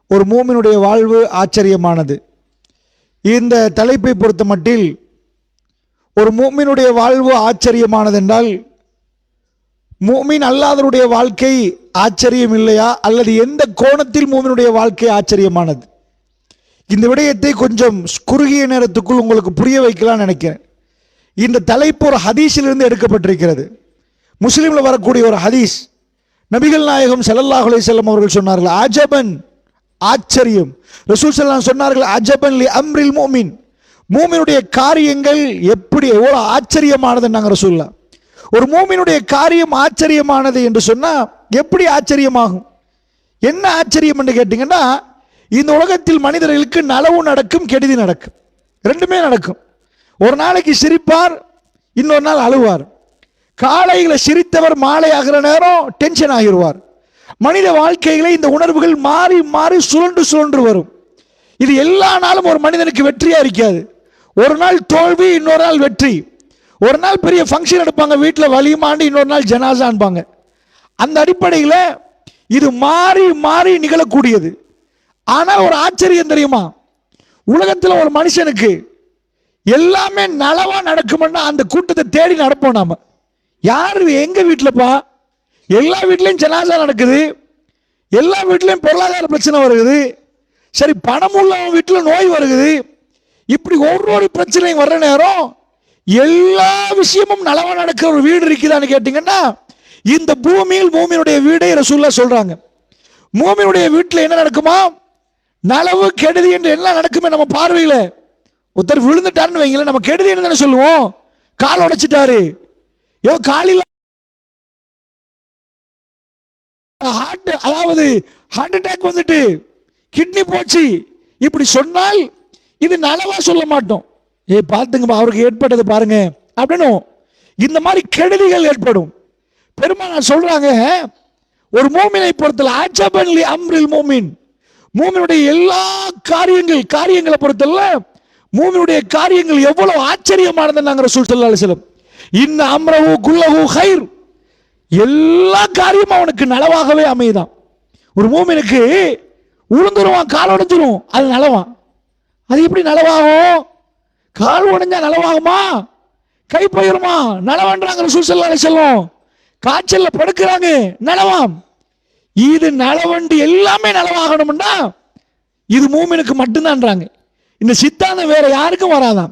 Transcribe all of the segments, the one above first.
ஒரு மூமினுடைய வாழ்வு ஆச்சரியமானது. இந்த தலைப்பை பொறுத்த மட்டில் ஒரு மூமினுடைய வாழ்வு ஆச்சரியமானது என்றால் மூமின் அல்லாதவருடைய வாழ்க்கை ஆச்சரியம் இல்லையா, அல்லது எந்த கோணத்தில் மூமினுடைய வாழ்க்கை ஆச்சரியமானது? இந்த விடயத்தை கொஞ்சம் குறுகிய நேரத்துக்குள் உங்களுக்கு புரிய வைக்கலாம் நினைக்கிறேன். இந்த தலைப்பு ஒரு ஹதீஸிலிருந்து எடுக்கப்பட்டிருக்கிறது. முஸ்லீமில் வரக்கூடிய ஒரு ஹதீஸ். நபிகள் நாயகம் ஸல்லல்லாஹு அலைஹி வஸல்லம் அவர்கள் சொன்னார்கள், அஜபன், ஆச்சரியம். ரசூல் ஸல்லல்லாஹு சொன்னார்கள், அஜபன் லி அம்ரில் மூமின், மூமினுடைய காரியங்கள் எப்படி எவ்வளவு ஆச்சரியமானதுன்னாங்க ரசூல்லா. ஒரு மூமினுடைய காரியம் ஆச்சரியமானது என்று சொன்னா எப்படி ஆச்சரியமாகும்? என்ன ஆச்சரியம் என்று கேட்டீங்கன்னா, இந்த உலகத்தில் மனிதர்களுக்கு நலவு நடக்கும், கெடுதி நடக்கும், ரெண்டுமே நடக்கும். ஒரு நாளைக்கு சிரிப்பார், இன்னொரு நாள் அழுவார். காலையில் சிரித்தவர் மாலை ஆகிற நேரம் டென்ஷன் ஆகிடுவார். மனித வாழ்க்கைகளை இந்த உணர்வுகள் மாறி மாறி சுழன்று சுழன்று வரும். இது எல்லா நாளும் ஒரு மனிதனுக்கு வெற்றியா இருக்காது. ஒரு நாள் தோல்வி, இன்னொரு நாள் வெற்றி. ஒரு நாள் பெரிய ஃபங்க்ஷன் எடுப்பாங்க வீட்டில் வலிமாண்டு, இன்னொரு நாள் ஜனாசான்பாங்க. அந்த அடிப்படையில் இது மாறி மாறி நிகழக்கூடியது. ஆனால் ஒரு ஆச்சரியம் தெரியுமா, உலகத்தில் ஒரு மனுஷனுக்கு எல்லாமே நலவா நடக்கும்னா அந்த கூட்டத்தை தேடி நடப்போம் நாம. யாரு எங்க வீட்டிலப்பா? எல்லா வீட்லையும் ஜனாசா நடக்குது, எல்லா வீட்லையும் பொருளாதார பிரச்சனை வருது, சரி பணம் உள்ளவங்க வீட்டில் நோய் வருது. இப்படி ஒவ்வொரு பிரச்சனையும் வர்ற நேரம் எல்லா விஷயமும் நலவா நடக்கிற ஒரு வீடு இருக்குதான்னு கேட்டீங்கன்னா, இந்த பூமியில் மூமியினுடைய வீடை ரசூலுல்லாஹ் சொல்றாங்க. மூமியினுடைய வீட்டில் என்ன நடக்குமா, நலவு கெடுதி என்று எல்லாம் நடக்குமே நம்ம பார்வையில. ஒருத்தர் விழுந்துட்டாருன்னு வைங்களேன், நம்ம கெடுதி என்ன சொல்லுவோம், கால் உடைச்சிட்டாரு, காலில் அதாவது ஹார்ட் அட்டாக் வந்துட்டு கிட்னி போச்சு, இப்படி சொன்னால் இது நலவா சொல்ல மாட்டோம். பார்த்துங்க அவருக்கு ஏற்பட்டது பாருங்க அப்படின்னு. இந்த மாதிரி கெடுதிகள் ஏற்படும். பெருமானார் சொல்றாங்க, ஒரு மூமினை பொறுத்தல அஜபன் லி அம்ரில் மூமின், மூமினுடைய எல்லா காரியங்களை பொறுத்தல மூமினுடைய காரியங்கள் எவ்வளவு ஆச்சரியமானது நாங்கள் ரசூல் ஸல்லல்லாஹு அலைஹி வஸல்லம். இன்ன அம்ரஹு குல்லஹு கைர், எல்லா காரியமும் அவனுக்கு நலவாகவே அமையுதான். ஒரு மூமினுக்கு உளுந்துருவான், கால் உடைஞ்சிரும், அது நலவான். அது எப்படி நலவாகும்? கால் உடைஞ்சா நலவாகுமா? கை போயிருமா? நலவான்றாங்க ரசூல் ஸல்லல்லாஹு அலைஹி வஸல்லம். காய்ச்சல்ல படுக்கிறாங்க, நலவாம். இது நலவண்டு எல்லாமே நலவாகணும்னா இது மூமினுக்கு மட்டும்தான்றாங்க. இந்த சித்தாந்தம் வேற யாருக்கும் வராதான்.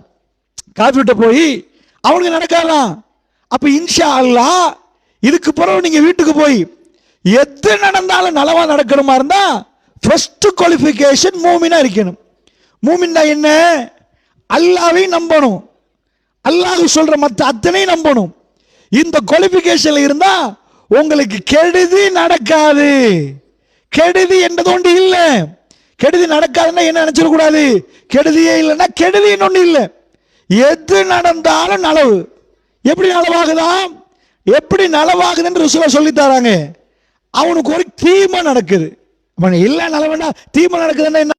காஃபிட்ட போய் அவனுக்கு நடக்காதான். அப்ப இன்ஷா அல்லாஹ் இதுக்கு பிறகு நீங்க வீட்டுக்கு போய் எது நடந்தாலும் நலவா நடக்கணுமா இருந்தா ஃபர்ஸ்ட் குவாலிஃபிகேஷன் மூமினா இருக்கணும். மூமின்னா என்ன? அல்லாஹ்வை நம்பணும், அல்லாஹ் சொல்ற மற்ற அத்தனையும் நம்பணும். இந்த குவாலிஃபிகேஷன்ல இருந்தா உங்களுக்கு கெடுதி நடக்காது. கெடுதி என்றது ஒன்று இல்லை. கெடுதி நடக்காதுன்னா என்ன நினைச்சிடக்கூடாது, கெடுதியே இல்லைன்னா கெடுதி ஒன்று இல்லை. எது நடந்தாலும் நலவு. எப்படி நலவாகுதான், எப்படி நலவாகுதுன்னு ரசூலுல்லாஹ் சொல்லி தராங்க. அவனுக்கு ஒரு தீமை நடக்குது, அவன் இல்லை நலவனா தீமை நடக்குதுன்னா என்ன?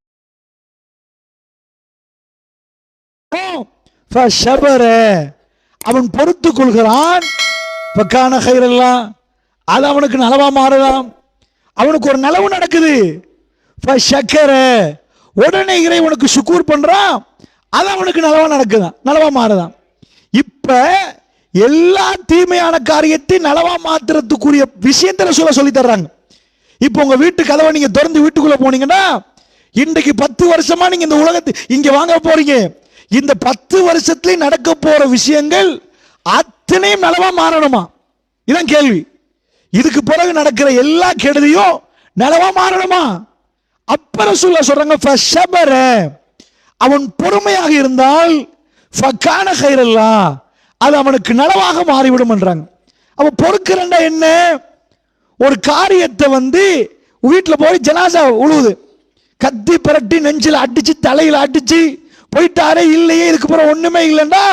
அவன் பொறுத்து கொள்கிறான், பக்கான கைரெல்லாம் அது அவனுக்கு நலவா மாறலாம். அவனுக்கு ஒரு நலவு நடக்குது, உடனே இறைவனுக்கு சுக்கூர் பண்றான், அது அவனுக்கு நலவா நடக்குதான், நலவா மாறுதான். இப்ப எல்லா தீமையான காரியத்தை நலவா மாத்துறதுக்குரிய விஷயத்தை சொல்லி தர்றாங்க. இப்ப உங்க வீட்டு கதவை நீங்க திறந்து வீட்டுக்குள்ள போனீங்கன்னா, இன்றைக்கு 10 வருஷமா நீங்க இந்த உலகத்தை இங்க வாங்க போறீங்க, இந்த 10 வருஷத்துல நடக்க போற விஷயங்கள் அத்தனையும் நலவா மாறணுமா? இதான் கேள்வி. இதுக்கு பிறகு நடக்கிற எல்லா கெடுதியும் நலவா மாறணுமா? அப்ப ரசூலுல்லாஹ் சொல்றாங்க, ஃபஷபர, அவன் பொறுமையாக இருந்தால் ஃபகான கைரல்லாஹ், அது அவனுக்கு நலவாக மாறிவிடும் என்றாங்க. அவன் பொறுக்கிறண்டா என்ன? ஒரு காரியத்தை வீட்டில் போய் ஜனாசா உழுவுது, கத்தி பிரட்டி நெஞ்சில் அடிச்சு தலையில் அடிச்சு போயிட்டாரே, இல்லையே இதுக்கு பிறகு ஒண்ணுமே இல்லைண்டா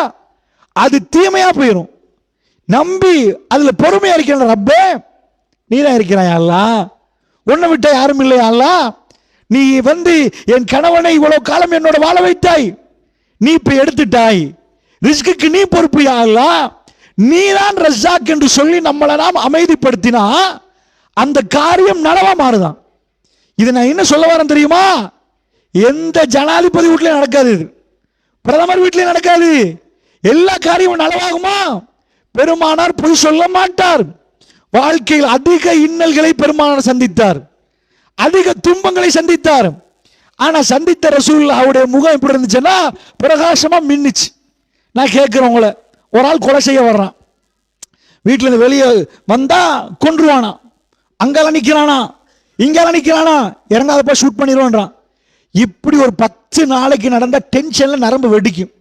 அது தீமையா போயிடும். நம்பி அதுல பொறுமையா இருக்கிற ரப்பே, நீதான் இருக்கிறாய் அல்லாஹ், உன்னை விட்ட யாரும் இல்லையா அல்லாஹ், நீ என் கணவனை இவ்வளவு காலம் என்னோட வாழ வைத்தாய், நீ இப்ப எடுத்துட்டாய், ரிஸ்க்கு நீ பொறுப்பு யா அல்லாஹ், நீதான் ரஸாக் என்று சொல்லி நம்மளை நாம் அமைதிப்படுத்தினா அந்த காரியம் நலவா மாறுதான். இது நான் என்ன சொல்ல வரேன் தெரியுமா? எந்த ஜனாதிபதி வீட்லயும் நடக்காது, இது பிரதமர் வீட்லயும் நடக்காது. எல்லா காரியமும் நலவாகுமா? பெருமானார் பொய் சொல்ல மாட்டார். வாழ்க்கையில் அதிக இன்னல்களை பெருமானார் சந்தித்தார், அதிக துன்பங்களை சந்தித்தார். ஆனா சந்தித்த ரசூலுல்லாஹ்வுடைய முகம் எப்படி இருந்துச்சுன்னா பிரகாசமா மின்னுச்சு. நான் கேட்கிறேன் உங்களை, ஒரு ஆள் கொலை செய்ய வர்றான், வீட்டுல இருந்து வெளியே வந்தா கொன்றுவானா, அங்கெல்லாம் நிக்கிறானா, இங்கெல்லாம் நிக்கிறானா, இறங்காதப்ப ஷூட் பண்ணிடுவான்றான். இப்படி ஒரு 10 நாளைக்கு நடந்த டென்ஷன்ல நரம்பு வெடிக்கும்.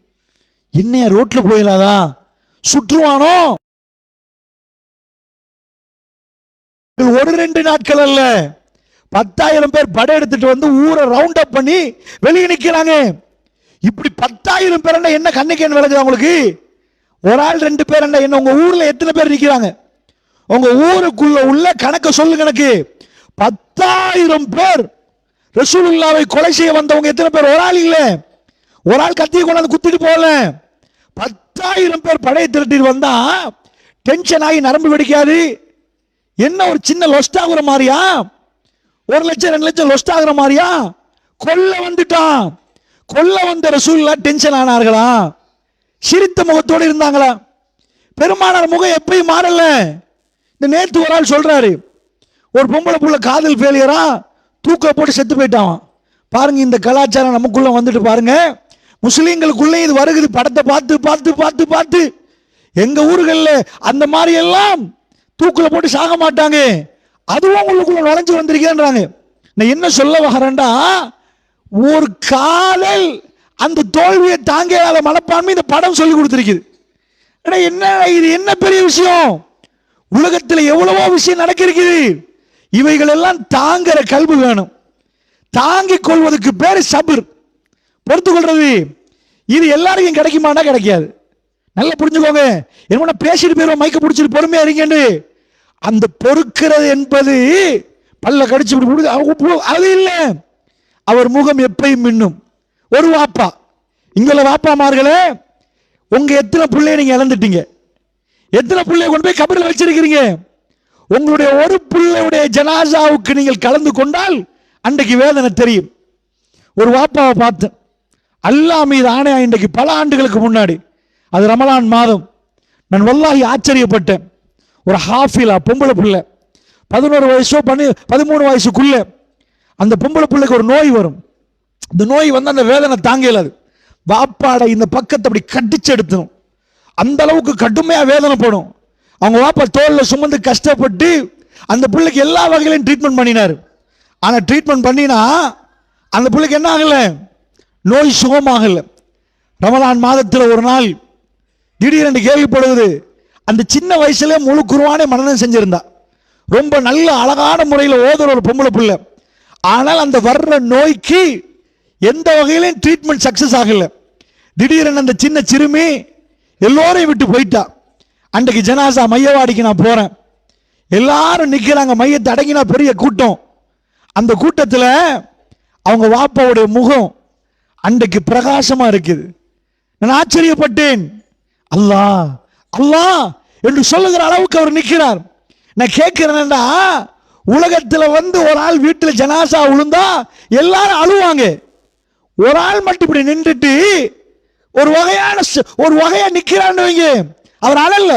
என்னைய ரோட்ல போயிடாதா, சுற்றுவானோ. ஒரு 2 நாட்கள் அல்ல, 10,000 பேர் படை எடுத்துட்டு வந்து ஊரை ரவுண்ட் அப் பண்ணி வெளியே நிக்கிறாங்க. இப்படி 10,000 பேர் என்ன கண்ணுக்கு என்ன விளக்குது உங்களுக்கு? ஒரு ஆள் 2 பேர் என்ன? உங்க ஊர்ல எத்தனை பேர் நிக்கிறாங்க? உங்க ஊருக்குள்ள உள்ள கணக்க சொல்லு. கணக்கு 10,000 பேர் ரசூலுல்லாவை கொலை செய்ய வந்தவங்க எத்தனை பேர்? ஒரு ஆள் இல்ல, ஒரு ஆள் கத்தியை கொண்டாந்து குத்திட்டு போகல. 10,000 பேர் படையை திரட்டிட்டு வந்தா டென்ஷன் ஆகி நரம்பு வெடிக்காது? என்ன ஒரு சின்ன லொஸ்ட் ஆகுற மாதிரியா? 1 லட்சம் 2 லட்சம் லொஸ்ட் ஆகுற மாதிரியா? கொல்ல வந்துட்டான். கொல்ல வந்த ரசூலுல்லாஹ் டென்ஷன் ஆனார்களா? சிரித்த முகத்தோடு இருந்தாங்களா? பெருமானார் முகம் எப்பயும் மாறல. இந்த நேத்து ஒரு ஆள் சொல்றாரு, ஒரு பொம்பளை புள்ள காதல் ஃபெயிலியரா, தூக்க போட்டு செத்து போயிட்டான். பாருங்க, இந்த கலாச்சாரம் நமக்குள்ள வந்துட்டு பாருங்க, முஸ்லீம்களுக்குள்ளே இது வருகுது. படத்தை பார்த்து பார்த்து பார்த்து பார்த்து எங்க ஊர்களில் அந்த மாதிரி எல்லாம் தூக்குல போட்டு சாக மாட்டாங்க, அதுவும் உங்களுக்குள்ள நுழைஞ்சு வந்திருக்கேன்றாங்க. நான் என்ன சொல்ல வரேன்டா, ஒரு காதல் அந்த தோல்வியை தாங்காத மனப்பான்மை இந்த படம் சொல்லி கொடுத்திருக்குது. என்ன இது, என்ன பெரிய விஷயம்? உலகத்தில் எவ்வளவோ விஷயம் நடக்கிறது. இவைகள் எல்லாம் தாங்கிற கல்வி வேணும். தாங்கிக் கொள்வதற்கு பேரு சபர், பொறுத்து கொள்றது. இது எல்லாருக்கும் கிடைக்குமானா கிடைக்காது. நல்லா புரிஞ்சுக்கோங்க. என்ன பேசிட்டு போயிருவோம், மைக்க பிடிச்சிட்டு பொறுமையா இருக்கேன்னு. அந்த பொறுக்கிறது என்பது பல்ல கடிச்சு அது இல்லை. அவர் முகம் எப்பயும் மின்னும். ஒரு வாப்பா, இங்குள்ள வாப்பாமார்களே, உங்க எத்தனை பிள்ளைய நீங்க இழந்துட்டீங்க? எத்தனை பிள்ளைய கொண்டு போய் கபரில் வச்சிருக்கிறீங்க? உங்களுடைய ஒரு பிள்ளையுடைய ஜனாசாவுக்கு நீங்கள் கலந்து கொண்டால் அன்றைக்கு வேதனை தெரியும். ஒரு வாப்பாவை பார்த்தேன், அல்லாஹ் மீது ஆணையா, இன்றைக்கு பல ஆண்டுகளுக்கு முன்னாடி, அது ரமலான் மாதம், நான் வல்லாஹி ஆச்சரியப்பட்டேன். ஒரு ஹாஃபிலா பொம்பளை பிள்ளை, 11 வயசோ 13 வயசுக்குள்ள அந்த பொம்பளை பிள்ளைக்கு ஒரு நோய் வரும். இந்த நோய் வந்து அந்த வேதனை தாங்க இயலாது. வாப்பாட இந்த பக்கத்தை அப்படி கட்டிச்சு எடுத்துடும், அந்த அளவுக்கு கடுமையா வேதனைப்படும். அவங்க வாப்பா தோல்ல சுமந்து கஷ்டப்பட்டு அந்த பிள்ளைக்கு எல்லா வகையிலையும் ட்ரீட்மெண்ட் பண்ணினார். ஆனா ட்ரீட்மெண்ட் பண்ணினா அந்த பிள்ளைக்கு என்ன ஆகல, நோய் சுகமாகல. ரமலான் மாதத்தில் ஒரு நாள் திடீரென்று கேள்விப்படுவது, அந்த சின்ன வயசுல முழு குர்ஆனை மனனம் செஞ்சிருந்தா, ரொம்ப நல்ல அழகான முறையில் ஓதுற ஒரு பொம்பளை பிள்ளை. ஆனால் அந்த வர்ற நோய்க்கு எந்த வகையிலும் ட்ரீட்மெண்ட் சக்சஸ் ஆகல. திடீரென அந்த சின்ன சிறுமி எல்லோரையும் விட்டு போயிட்டா. அன்றைக்கு ஜனாசா மையவாடிக்கு நான் போறேன், எல்லாரும் நிக்கிறாங்க, மையத்தை அடங்கினா பெரிய கூட்டம். அந்த கூட்டத்தில் அவங்க வாப்பாவுடைய முகம் அன்றைக்கு பிரகாசமா இருக்குது. நான் ஆச்சரியப்பட்டேன். அல்லாஹ் அல்லாஹ் என்று சொல்லுகிற அளவுக்கு அவர் நிற்கிறார். நான் கேட்கிறேன்டா, உலகத்தில் வந்து ஒரு ஆள் வீட்டில் ஜனாசா விழுந்தா எல்லாரும் அழுவாங்க, ஒரு ஆள் மட்டும் இப்படி நின்றுட்டு ஒரு வகையா நிக்கிறான்னு வைங்க, அவர் அழல,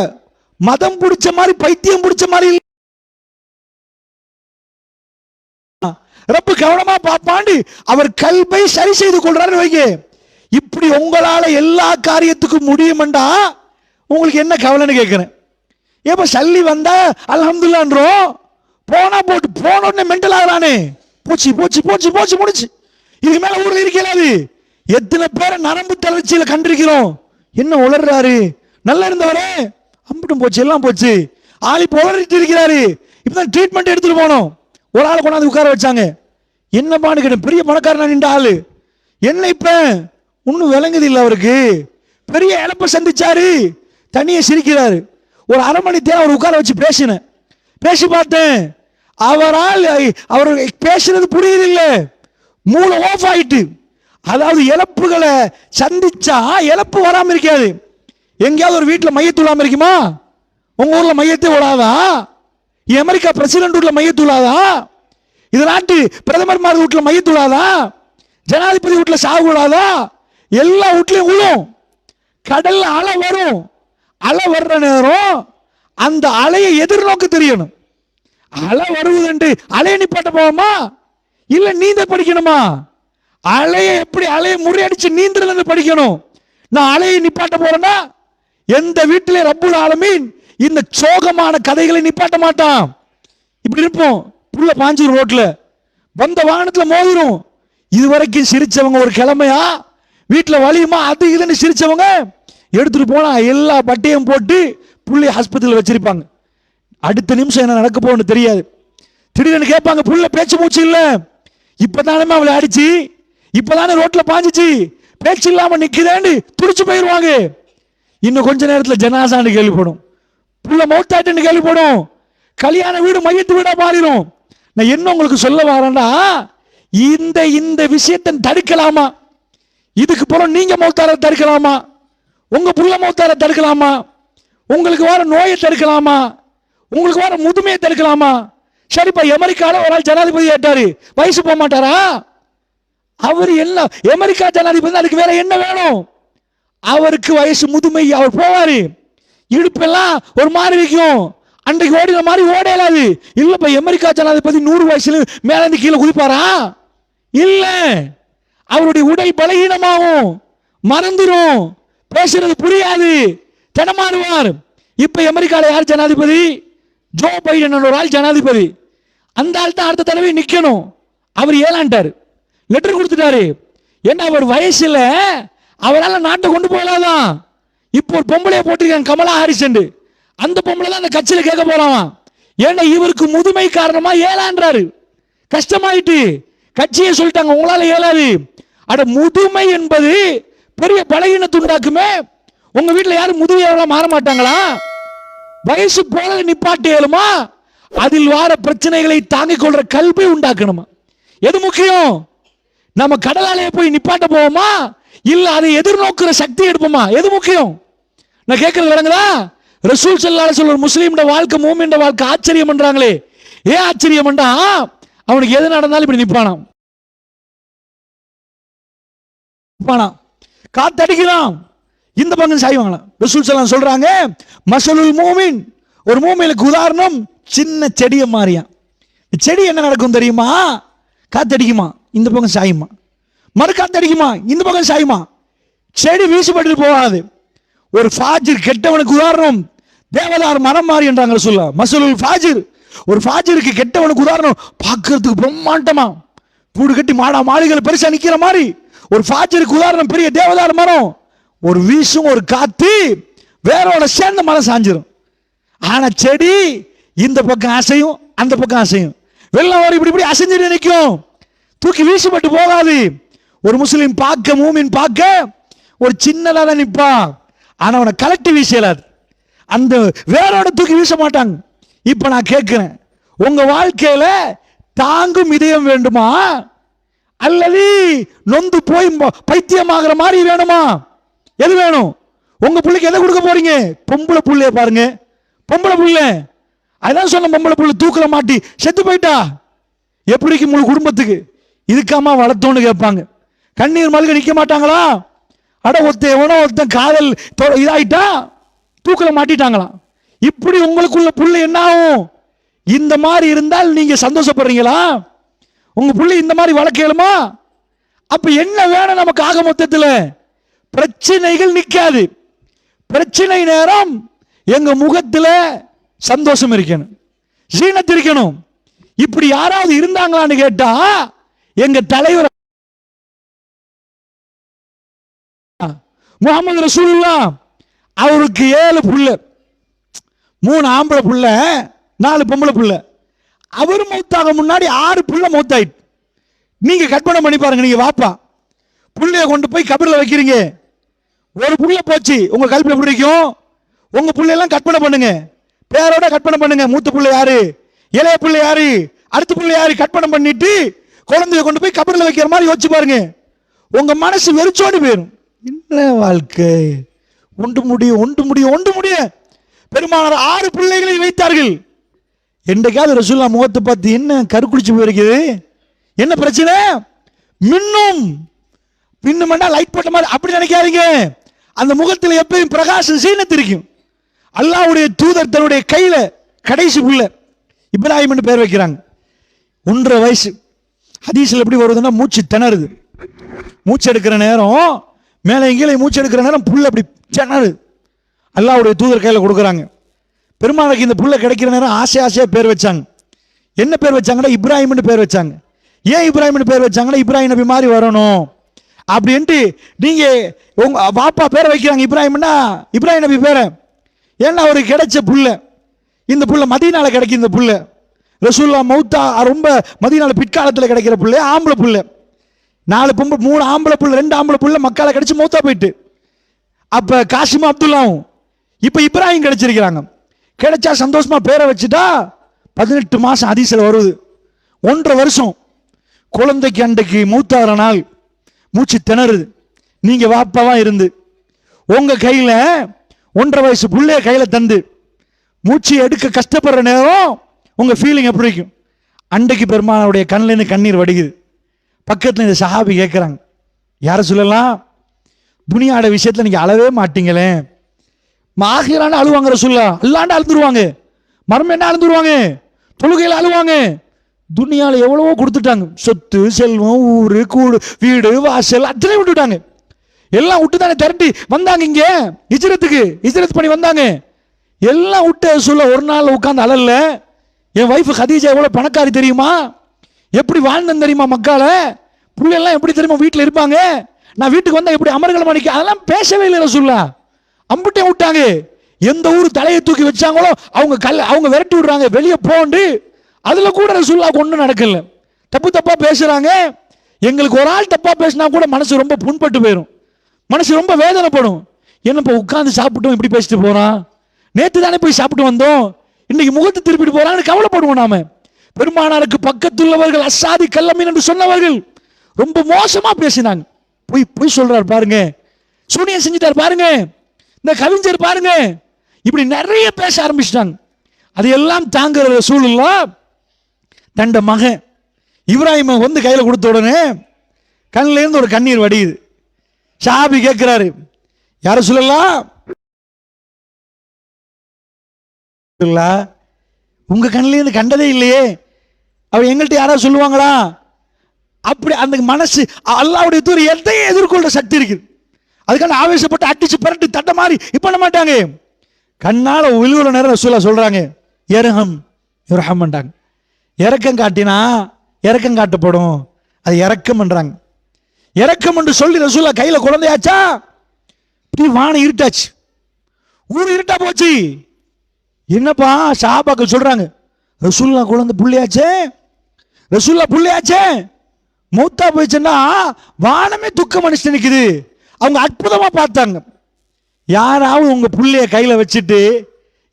மதம் பிடிச்ச மாதிரி பைத்தியம் பிடிச்ச மாதிரி ரப்பு கவனமா பாப்பாண்டு அவர் கல்வை சரி செய்து கொள்றாரு வைங்க. இப்படி உங்களால எல்லா காரியத்துக்கும் முடியுமெண்டா உங்களுக்கு என்ன கவலைன்னு கேட்கிறேன். ஏப்ப சல்லி வந்தா அல்ஹம்துலில்லாஹ்ன்றோம், போனா போட்டு போனோடனே மென்டல் ஆகலானே, போச்சு போச்சு போச்சு போச்சு முடிச்சு, இதுக்கு மேல ஊர்ல இருக்கலாது. எத்தனை பேரை நரம்பு தளர்ச்சியில கண்டிருக்கிறோம். என்ன உளர்றாரு, நல்லா இருந்தவரே அம்பிட்டும் போச்சு, எல்லாம் போச்சு, ஆளி உளறிட்டு இருக்கிறாரு. இப்பதான் ட்ரீட்மெண்ட் எடுத்துட்டு போனோம், ஒரு ஆளை கொண்டாந்து உட்கார வச்சாங்க. என்னப்பான்னு கேட்டேன், பெரிய பணக்காரனா நின்ற ஆளு, என்ன இப்ப ஒன்னும் விளங்குது இல்லை அவருக்கு, பெரிய இழப்பை சந்திச்சாரு, தனியே சிரிக்கிறாரு. ஒரு அரை மணி நேரம் அவர் உட்கார வச்சு பேசினேன், பேசி பார்த்தேன், அவரால் அவர் பேசுறது புரியுது இல்லை, மூளை ஆஃப் ஆயிட்டு. அதாவது இழப்புகளை சந்திச்சா இழப்பு வராம இருக்காது. எங்கேயாவது ஒரு வீட்டில் மையத்து விழாம இருக்குமா? உங்க ஊர்ல மையத்தை விடாதா? அமெரிக்கா பிரசிடென்ட் ஊர்ல மையத்து விழாதா? இது நாட்டு பிரதமர் வீட்டுல மையத்துள்ளாதா? ஜனாதிபதி வீட்டுல சாவு கூடாதா? எல்லா வீட்லயும் விழும். கடல்ல அலை வரும். அலை வர்ற நேரம் அந்த அலையை எதிர்நோக்க தெரியணும். அலை வருவதுண்டு அலையை நிப்பாட்ட போவோமா இல்ல நீந்த படிக்கணுமா? அலையை எப்படி அலையை முறியடிச்சு நீந்துறது படிக்கணும். நான் அலையை நிப்பாட்ட போறேன்னா எந்த வீட்டிலே ரப்புல் ஆலமீன் இந்த சோகமான கதைகளை நிப்பாட்ட மாட்டான். இப்படி இருப்போம், புள்ள பாஞ்சிரும், ரோட்ல வந்த வாகனத்துல மோதிரும். இதுவரைக்கும் சிரிச்சவங்க ஒரு கிழமையா வீட்டில் வலியுமா அது இதுன்னு சிரிச்சவங்க எடுத்துட்டு போனா எல்லா பட்டையும் போட்டு புள்ளை ஆஸ்பத்திரியில் வச்சிருப்பாங்க. அடுத்த நிமிஷம் என்ன நடக்க போகணும்னு தெரியாது. திடீர்னு கேட்பாங்க, புள்ள பேச்சு மூச்சு இல்லை, இப்பதானே அவளை அடிச்சு, இப்பதானே ரோட்ல பாஞ்சிச்சு, பேச்சு இல்லாம நிக்குதேன்னு துடிச்சு போயிருவாங்க. இன்னும் கொஞ்ச நேரத்தில் ஜனாசான்னு கேள்விப்படும், புள்ள மௌத்தாட்டுன்னு கேள்விப்படும், கல்யாண வீடு மையத்து வீடா மாறிடும். நான் என்ன உங்களுக்கு சொல்ல வரேன்னா, இந்த இந்த விஷயத்தை தடுக்கலாமா? இதுக்கு பிறகு நீங்க மௌத்தார தடுக்கலாமா? உங்க புள்ள மௌத்தார தடுக்கலாமா? உங்களுக்கு வர நோயை தடுக்கலாமா? உங்களுக்கு வர முதுமையை தடுக்கலாமா? சரிப்பா, அமெரிக்கால ஒரு ஆள் ஜனாதிபதி ஏற்றாரு, வயசு போக மாட்டாரா? அவர் என்ன அமெரிக்கா ஜனாதிபதி, அதுக்கு வேற என்ன வேணும்? அவருக்கு வயசு முதுமை, அவர் போவாரு, இடுப்பெல்லாம் ஒரு மாதிரி இருக்கும், அன்றைக்கு ஓடின மாதிரி ஓடலாது. இல்லப்பா, அமெரிக்கா ஜனாதிபதி 100 வயசுல மேல இருந்து கீழே குதிப்பாரா? இல்ல, அவருடைய உடல் பலகீனமாகும், மறந்துடும், பேசுறது புரியாது, தினமாறுவார். இப்ப அமெரிக்கால யார் ஜனாதிபதி? ஜோ பைடன் ஒரு ஆள் ஜனாதிபதி. அந்த ஆள் தான் அடுத்த தடவை நிக்கணும். அவர் ஏலாண்டாரு, லெட்டர் கொடுத்துட்டாரு. ஏன்னா அவர் வயசுல அவரால் நாட்டை கொண்டு போகலாதான். இப்போ ஒரு பொம்பளைய போட்டிருக்காங்க, கமலா ஹாரிஸ், அந்த பொம்பளை தான் அந்த கட்சியில கேட்க போறான். ஏன்னா இவருக்கு முதுமை காரணமா ஏலான்றாரு, கஷ்டமாயிட்டு கட்சியை சொல்லிட்டாங்க உங்களால ஏலாது. அட, முதுமை என்பது பெரிய பலகீனத்தை உண்டாக்குமே. உங்க வீட்டில் யாரும் முதுமையாளா மாற மாட்டாங்களா? வயசு போல நிப்பாட்டி ஏழுமா? அதில் வார பிரச்சனைகளை தாங்கிக் கொள்ற கல்வி உண்டாக்கணுமா? எது முக்கியம்? நம்ம கடலாலேயே போய் நிப்பாட்ட போவோமா இல்ல அதை எதிர்நோக்குற சக்தி எடுப்போமா? எது முக்கியம்? நான் கேட்கறது விளங்குதா? ரசூல் ஸல்லல்லாஹு அலைஹி வஸல்லம் முஸ்லீம்ட வாழ்க்கை, மூமின்ட வாழ்க்கை ஆச்சரியம் பண்றாங்களே. ஏன் ஆச்சரியம் பண்றா? அவனுக்கு எது நடந்தாலும் இப்படி நிப்பானாம், காத்தடிக்கிறான், இந்த பக்கம் சாய்வாங்களாம். ரசூல் ஸல்லல்லாஹு சொல்றாங்க, மஸலுல் மூமின், ஒரு மூமினுக்கு உதாரணம் சின்ன செடியை மாறியான். செடி என்ன நடக்கும் தெரியுமா? காத்தடிக்குமா, இந்த பக்கம் சாயுமா, மறு காத்தடிக்குமா, இந்த பக்கம் சாயுமா, செடி வீசுபட்டு போகாது. ஒரு ஃபாஜிர் கெட்டவனுக்கு உதாரணம் தேவதார் மரம் மாறி என்றாங்க ரசூலுல்லாஹ். மஸலுல் ஃபாஜிர், ஒரு ஃபாஜிருக்கு கெட்டவனுக்கு உதாரணம் பார்க்கிறதுக்கு பிரம்மாண்டமா கூடு கட்டி மாளிகைகள் பெருசா நிக்கிற மாதிரி. ஒரு ஃபாஜிருக்கு உதாரணம் பெரிய தேவதார் மரம். ஒரு வீசும் ஒரு காத்து வேரோட சேர்ந்த மரம் சாஞ்சிரும். ஆனா செடி இந்த பக்கம் அசையும், அந்த பக்கம் அசையும், வெள்ளம் ஒரு இப்படி இப்படி அசைஞ்சிட்டு நிற்கும், தூக்கி வீசுபட்டு போகாது. ஒரு முஸ்லீம் பார்க்க, மூமின் பார்க்க ஒரு சின்னதா தான் நிற்பான், ஆனா அவனை கலட்டி வீசலாது, அந்த வேரோட தூக்கி வீச மாட்டாங்க. இப்ப நான் கேட்கிறேன், உங்க வாழ்க்கையில தாங்கும் இதயம் வேண்டுமா அல்லது நொந்து போய் பைத்தியமாகிற மாதிரி வேணுமா? எது வேணும்? உங்க பிள்ளைக்கு எதை கொடுக்க போறீங்க? பொம்பளை புள்ளைய பாருங்க, பொம்பளை புள்ள. அதான் சொன்ன, பொம்பளை புள்ள தூக்கல மாட்டி செத்து போயிட்டா எப்படிக்கு முழு குடும்பத்துக்கு இதுக்காம வளர்த்தோன்னு கேட்பாங்க. கண்ணீர் மல்க நிக்க மாட்டாங்களா? அட, ஒருத்தன் காதல் இதாயிட்டா தூக்கல மாட்டிட்டாங்களாம். இப்படி உங்களுக்குள்ள புள்ள என்ன ஆகும்? இந்த மாதிரி இருந்தால் நீங்க சந்தோஷப்படுறீங்களா? உங்க புள்ள இந்த மாதிரி வளர்க்கலுமா? அப்ப என்ன வேணும் நமக்கு? ஆக மொத்தத்தில் பிரச்சனைகள் நிக்காது. பிரச்சனை நேரம் எங்க முகத்துல சந்தோஷம் இருக்கணும், சீனத்து இருக்கணும். இப்படி யாராவது இருந்தாங்களான்னு கேட்டா எங்க தலைவர் முஹம்மது ரசூலுல்லாஹ், அவருக்கு 7 புள்ள, 3 ஆம்பளை புள்ள, 4 பொம்பளை புள்ள. அவர் மௌத்தாக முன்னாடி 6 புள்ள மௌத்தாயிட்டு. நீங்க கற்பனை பண்ணி பாருங்க. நீங்க வாப்பா புள்ளைய கொண்டு போய் கபர்ல வைக்கிறீங்க, ஒரு புள்ள போச்சு, உங்க கல்வி எப்படி இருக்கும்? உங்க புள்ளையெல்லாம் கற்பனை பண்ணுங்க, பேரோட கற்பனை பண்ணுங்க. மூத்த புள்ள யாரு, இளைய புள்ள யாரு, அடுத்த புள்ள யாரு, கற்பனை பண்ணிட்டு குழந்தைய கொண்டு போய் கபர்ல வைக்கிற மாதிரி யோசிச்சு பாருங்க. உங்க மனசு வெறிச்சோடி போயிடும். என்ன வாழ்க்கை? ஒன்று முடிய பெருமானார் 6 பிள்ளைகளை வைத்தார்கள். என்றைக்காவது ரசூலுல்லாஹ் முகத்தை பார்த்து என்ன கருக்குளிச்சு போயிருக்குது, என்ன பிரச்சனை, மின்னும் பின்னுமெண்டா லைட் போட்ட மாதிரி அப்படி நினைக்காதீங்க. அந்த முகத்தில் எப்பயும் பிரகாசம் சீனத்திருக்கும். அல்லாஹ்வுடைய தூதர் தன்னுடைய கையில கடைசி புள்ள இப்ராஹிம் என்று பேர் வைக்கிறாங்க. 1.5 வயசு. ஹதீஸ்ல எப்படி வருதுன்னா மூச்சு திணறுது, மூச்சு எடுக்கிற நேரம் மேலே கீழே மூச்சு எடுக்கிற நேரம் புள்ள அப்படி திணறு. அல்லாஹ்வுடைய தூதர் கையில் கொடுக்குறாங்க. பெருமாளுக்கு இந்த புள்ள கிடைக்கிற நேரம் ஆசையா பேர் வச்சாங்க. என்ன பேர் வச்சாங்கன்னா இப்ராஹிம்னு பேர் வச்சாங்க. ஏன் இப்ராஹிம்னு பேர் வச்சாங்கன்னா இப்ராஹிம் நபி மாதிரி வரணும் அப்படின்ட்டு. நீங்க உங்க பாப்பா பேரை வைக்கிறாங்க இப்ராஹிம்னா இப்ராஹிம் நபி பேரை, ஏன்னா அவருக்கு கிடைச்ச புள்ள. இந்த புள்ள மதீனால கிடைக்கும். இந்த புள்ள ரசூலுல்லாஹ் மௌத்தா ரொம்ப மதீனால பிற்காலத்தில் கிடைக்கிற புள்ள, ஆம்பளை புள்ள. 4 பொம்பளை 3 ஆம்பளை புள்ள 2 ஆம்பளை புள்ள மக்கால கிடைச்சு மௌத்தா போயிட்டு. அப்ப காசிம் அப்துல்லாவும் இப்ப இப்ராஹிம் கிடைச்சிருக்கிறாங்க. கிடைச்சா சந்தோஷமா பேரை வச்சுட்டா 18 மாசம் ஹதீஸ்ல வருது. 1.5 வருஷம் குழந்தைக்கு அன்றைக்கு மூத்தாகிற நாள் மூச்சு திணறுது. நீங்க வாப்பாவா இருந்து உங்க கையில 1.5 வயசு புள்ளைய கையில தந்து மூச்சு எடுக்க கஷ்டப்படுற நேரம் உங்க ஃபீலிங் எப்படி இருக்கும்? அன்றைக்கு பெருமானுடைய கண்ணில் இருந்து கண்ணீர் வடிகுது. பக்கத்தில் இந்த சஹாபி கேட்குறாங்க, யார சொல்லலாம், துனியாட விஷயத்தில் நீங்க அழவே மாட்டீங்களே, மாஹிரான அழுவாங்க ரசூலுல்லாஹ், அல்லாண்ட அழுந்துருவாங்க, மர்மம் என்ன அழுந்துருவாங்க, தொழுகையில் அழுவாங்க. துனியாவில் எவ்வளவோ கொடுத்துட்டாங்க, சொத்து செல்வம் ஊரு கூடு வீடு வாசல் அத்தனை விட்டுட்டாங்க. எல்லாம் விட்டு தானே திரட்டி வந்தாங்க இங்க ஹிஜ்ரத் பண்ணி வந்தாங்க. எல்லாம் விட்டு சொல்ல ஒரு நாள் உட்காந்து அழல. என் வைஃப் ஹதீஜா எவ்வளவு பணக்காரி தெரியுமா, எப்படி வாழ்ந்தேன் தெரியுமா, மக்கால பிள்ளைலாம் எப்படி தெரியுமா வீட்டில் இருப்பாங்க, நான் வீட்டுக்கு வந்தா எப்படி அமர்கலம் அடிக்க, அதெல்லாம் பேசவே இல்லை ரசூலுல்லாஹ். அம்புட்டே விட்டாங்க. எந்த ஊர் தலையை தூக்கி வச்சாங்களோ அவங்க விரட்டி விடுறாங்க, வெளியே போண்டு. அதுல கூட ரசூலுல்லாஹ் ஒன்றும் நடக்கல. தப்பா பேசுறாங்க. எங்களுக்கு ஒரு ஆள் தப்பா பேசினா கூட மனசு ரொம்ப புண்பட்டு போயிடும், மனசு ரொம்ப வேதனைப்படும். என்னப்பா உட்காந்து சாப்பிட்டோம் இப்படி பேசிட்டு போறான், நேற்று தானே போய் சாப்பிட்டு வந்தோம், இன்னைக்கு முகத்தை திருப்பிட்டு போறான்னு கவலைப்படுவோம். நாம பெருமானாருக்கு பக்கத்துள்ளவர்கள் அசாதி கல்லமீன் என்று சொன்னவர்கள் ரொம்ப மோசமா பேசினாங்க. போய் சொல்றாரு பாருங்க, சூனியம் செஞ்சுட்டார் பாருங்க, இந்த கவிஞர் பாருங்க, இப்படி நிறைய பேச ஆரம்பிச்சிட்டாங்க. அதையெல்லாம் தாங்குற ரசூலுல்லாஹ் தண்ட மகன் இப்ராஹிம் வந்து கையில கொடுத்த உடனே கண்ணில இருந்து ஒரு கண்ணீர் வடியுது. ஷாபி கேட்கிறாரு, யார சொல்லலாம், உங்க கண்ணில இருந்து கண்டதே இல்லையே, அவர் எங்கள்கிட்ட யாராவது சொல்லுவாங்களா? அப்படி அந்த மனசு அல்லாஹ்வுடைய தூதர் எதையும் எதிர்கொள்ற சக்தி இருக்குது. அதுக்கான ஆவேசப்பட்டு அடிச்சு பரட்டி தட்ட மாதிரி இப்ப பண்ண மாட்டாங்க. கண்ணால விழுவுற நேரம் ரசூலுல்லாஹ் சொல்றாங்க, இரஹம் இரஹம்ன்றாங்க. இரக்கம் காட்டினா இரக்கம் காட்டப்படும், அது இரக்கம் பண்றாங்க. இரக்கம் என்று சொல்லி ரசூலுல்லாஹ் கையில குழந்தையாச்சா, இப்படி வானம் இருட்டாச்சு, ஊர் இருட்டா போச்சு. என்னப்பா சஹாபாக்கள் சொல்றாங்க, ரசூலுல்லாஹ் குழந்தை புள்ளையாச்சே, ரசூலுல்லாஹ் புள்ளையாச்சே, மௌத்தா போயிடுச்சுன்னா வானமே துக்கம் அடிச்சு நிற்குது. அவங்க அற்புதமா பார்த்தாங்க. யாராவது உங்க புள்ளைய கையில வச்சுட்டு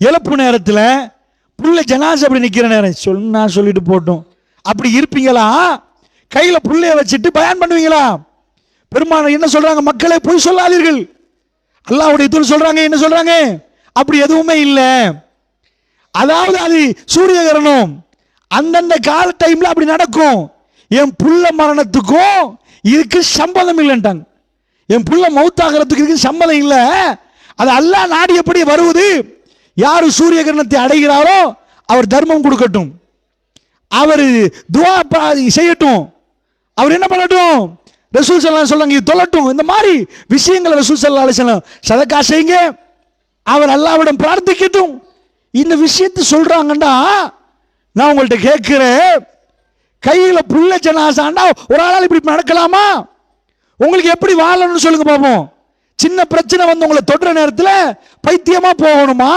இழப்பு நேரத்தில் புள்ள ஜனாசா அப்படி நிக்கிற நேரம் சொன்னா சொல்லிட்டு போட்டோம் அப்படி இருப்பீங்களா? கையில புள்ளைய வச்சுட்டு பயான் பண்ணுவீங்களா? பெருமானார் என்ன சொல்றாங்க, மக்களை போய் சொல்லாதீர்கள். அல்லாஹ்வுடைய தூதர் சொல்றாங்க, என்ன சொல்றாங்க, அப்படி எதுவுமே இல்லை. அதாவது அது சூரிய கிரகணம், அந்தந்த கால டைம்ல அப்படி நடக்கும். என் புள்ள மரணத்துக்கும் இதுக்கு சம்பந்தம் இல்லைன்ட்டாங்க. என் புள்ள மௌத்தாகிறதுக்கு இதுக்கு சம்பந்தம் இல்லை. அது அல்லாஹ் நாடி எப்படி வருவது. யாரு சூரிய கிரணத்தை அடைகிறாரோ அவர் தர்மம் கொடுக்கட்டும், அவர் துஆ செய்யட்டும், அவர் என்ன பண்ணட்டும், ரசூல் ஸல்லல்லாஹு அலைஹி வஸல்லம் இது தொழட்டும். இந்த மாதிரி விஷயங்களை ரசூல் ஸல்லல்லாஹு அலைஹி வஸல்லம் சதகா செய்யுங்க, அவர் அல்லாஹ்விடம் பிரார்த்திக்கட்டும். இந்த விஷயத்தை சொல்றாங்கண்டா நான் உங்கள்கிட்ட கேட்கிறேன், கையில புள்ள ஜனாசாண்டா ஒரு ஆளால் இப்படி நடக்கலாமா? உங்களுக்கு எப்படி வாழணும்னு சொல்லுங்க பாப்போம். சின்ன பிரச்சனை வந்து உங்களை தொடுற நேரத்தில் பைத்தியமா போகணுமா,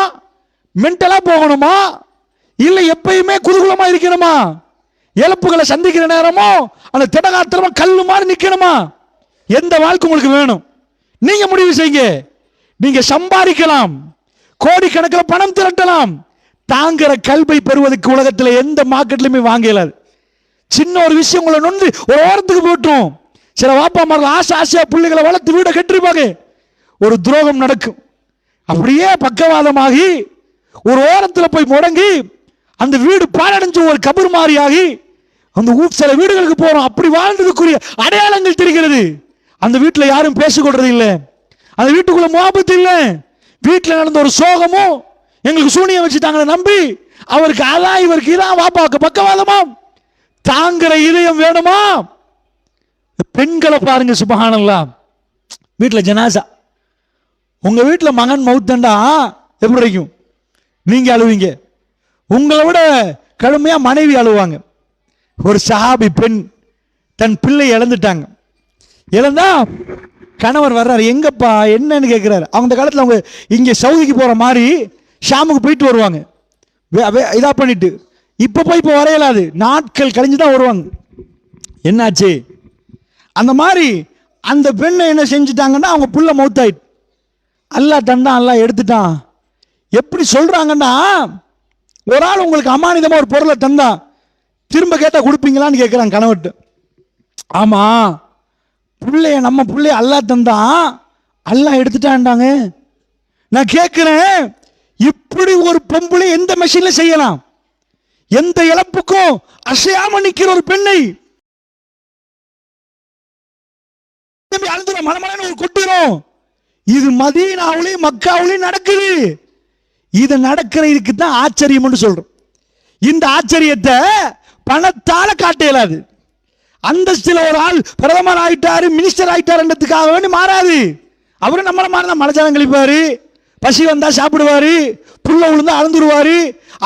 மென்டலா போகணுமா, இல்லை எப்பயுமே குதூகலமா இருக்கணுமா? இழப்புகளை சந்திக்கிற நேரமோ அந்த திடகாத்திரமா கல்லு மாதிரி நிக்கணுமா? எந்த வாழ்க்கை உங்களுக்கு வேணும்? நீங்க முடிவு செய்யுங்க. நீங்க சம்பாதிக்கலாம், கோடிக்கணக்கில் பணம் திரட்டலாம், தாங்கிற கல்வை பெறுவதற்கு உலகத்தில் எந்த மார்க்கெட்லயுமே வாங்கலாது. சின்ன ஒரு விஷயம் உங்களை நொந்து ஒரு ஓரத்துக்கு போட்டுரும். சில வாப்பா மார்கள் ஆசையா பிள்ளைகளை வளர்த்து வீட கட்டிருப்பாங்க, ஒரு துரோகம் நடக்கும், அப்படியே பக்கவாதமாகி ஒரு ஓரத்தில் போய் முடங்கி அந்த வீடு பாழடைஞ்ச ஒரு கபர் மாதிரியாகி அந்த சில வீடுகளுக்கு போறோம், அப்படி வாழ்ந்ததுக்குரிய அடையாளங்கள் தெரிகிறது. அந்த வீட்டில் யாரும் பேசிக்கொள்றது இல்லை, அந்த வீட்டுக்குள்ள முகாபத்து இல்லை. வீட்டில் நடந்த ஒரு சோகமும் எங்களுக்கு சூனியம் வச்சுட்டாங்க நம்பி அவருக்கு அதான் இவருக்கு இதான் வாப்பாவுக்கு பக்கவாதமா தாங்குற இதயம் வேணுமா? பெண்களை பாருங்க, சுபஹானல்லாஹ். வீட்டில் ஜனாசா, உங்க வீட்டில் மகன் மவுத்தண்டா எப்படி இருக்கும்? நீங்க அழுவீங்க, உங்களை விட கடுமையா மனைவி அழுவாங்க. ஒரு சஹாபி பெண் தன் பிள்ளை இழந்துட்டாங்க. இழந்தா கணவர் வர்றாரு, எங்கப்பா என்னன்னு கேட்கிறாரு. அவங்க காலத்தில் அவங்க இங்கே சவுதிக்கு போற மாதிரி ஷாமுக்கு போயிட்டு வருவாங்க, இதா பண்ணிட்டு. இப்போ வரையலாது, நாட்கள் கழிஞ்சு தான் வருவாங்க. என்னாச்சு? அந்த மாதிரி அந்த பெண்ணை என்ன செஞ்சுட்டாங்கன்னா அவங்க புள்ள மௌத்தாயிட்டு, அல்லாஹ் தந்தான், அல்லாஹ் எடுத்துட்டான். எப்படி சொல்றாங்கன்னா, ஒரு ஆள் உங்களுக்கு அமானிதமா ஒரு பொருளை தந்தா திரும்ப கேட்டா கொடுப்பீங்களான்னு கேட்கிறாங்க கணவர்கிட்ட. ஆமா, பிள்ளைய நம்ம பிள்ளைய அல்லாஹ் தந்தான், அல்லாஹ் எடுத்துட்டான்டாங்க. நான் கேட்கிறேன், இப்படி ஒரு பொம்பளை எந்த மெஷின்ல செய்யலாம்? எந்த இழப்புக்கும் அசையாம நிக்கிற ஒரு பெண்ணை மனமன கொட்டுறோம். இது மதீனாவுலயும் மக்காவுலயும் நடக்குது. இது நடக்கிறதுக்கு தான் ஆச்சரியம் சொல்றோம். இந்த ஆச்சரியத்தை பணத்தால காட்ட இயலாது. அந்தஸ்தில் ஒரு ஆள் பிரதமர் ஆயிட்டாரு, மினிஸ்டர் ஆயிட்டாருன்றதுக்காக வேண்டி மாறாது. அவரும் நம்மள மாதிரி தான் மலைச்சாரம் கழிப்பாரு, பசி வந்தா சாப்பிடுவாரு, புள்ள விழுந்தா அழுந்துருவாரு.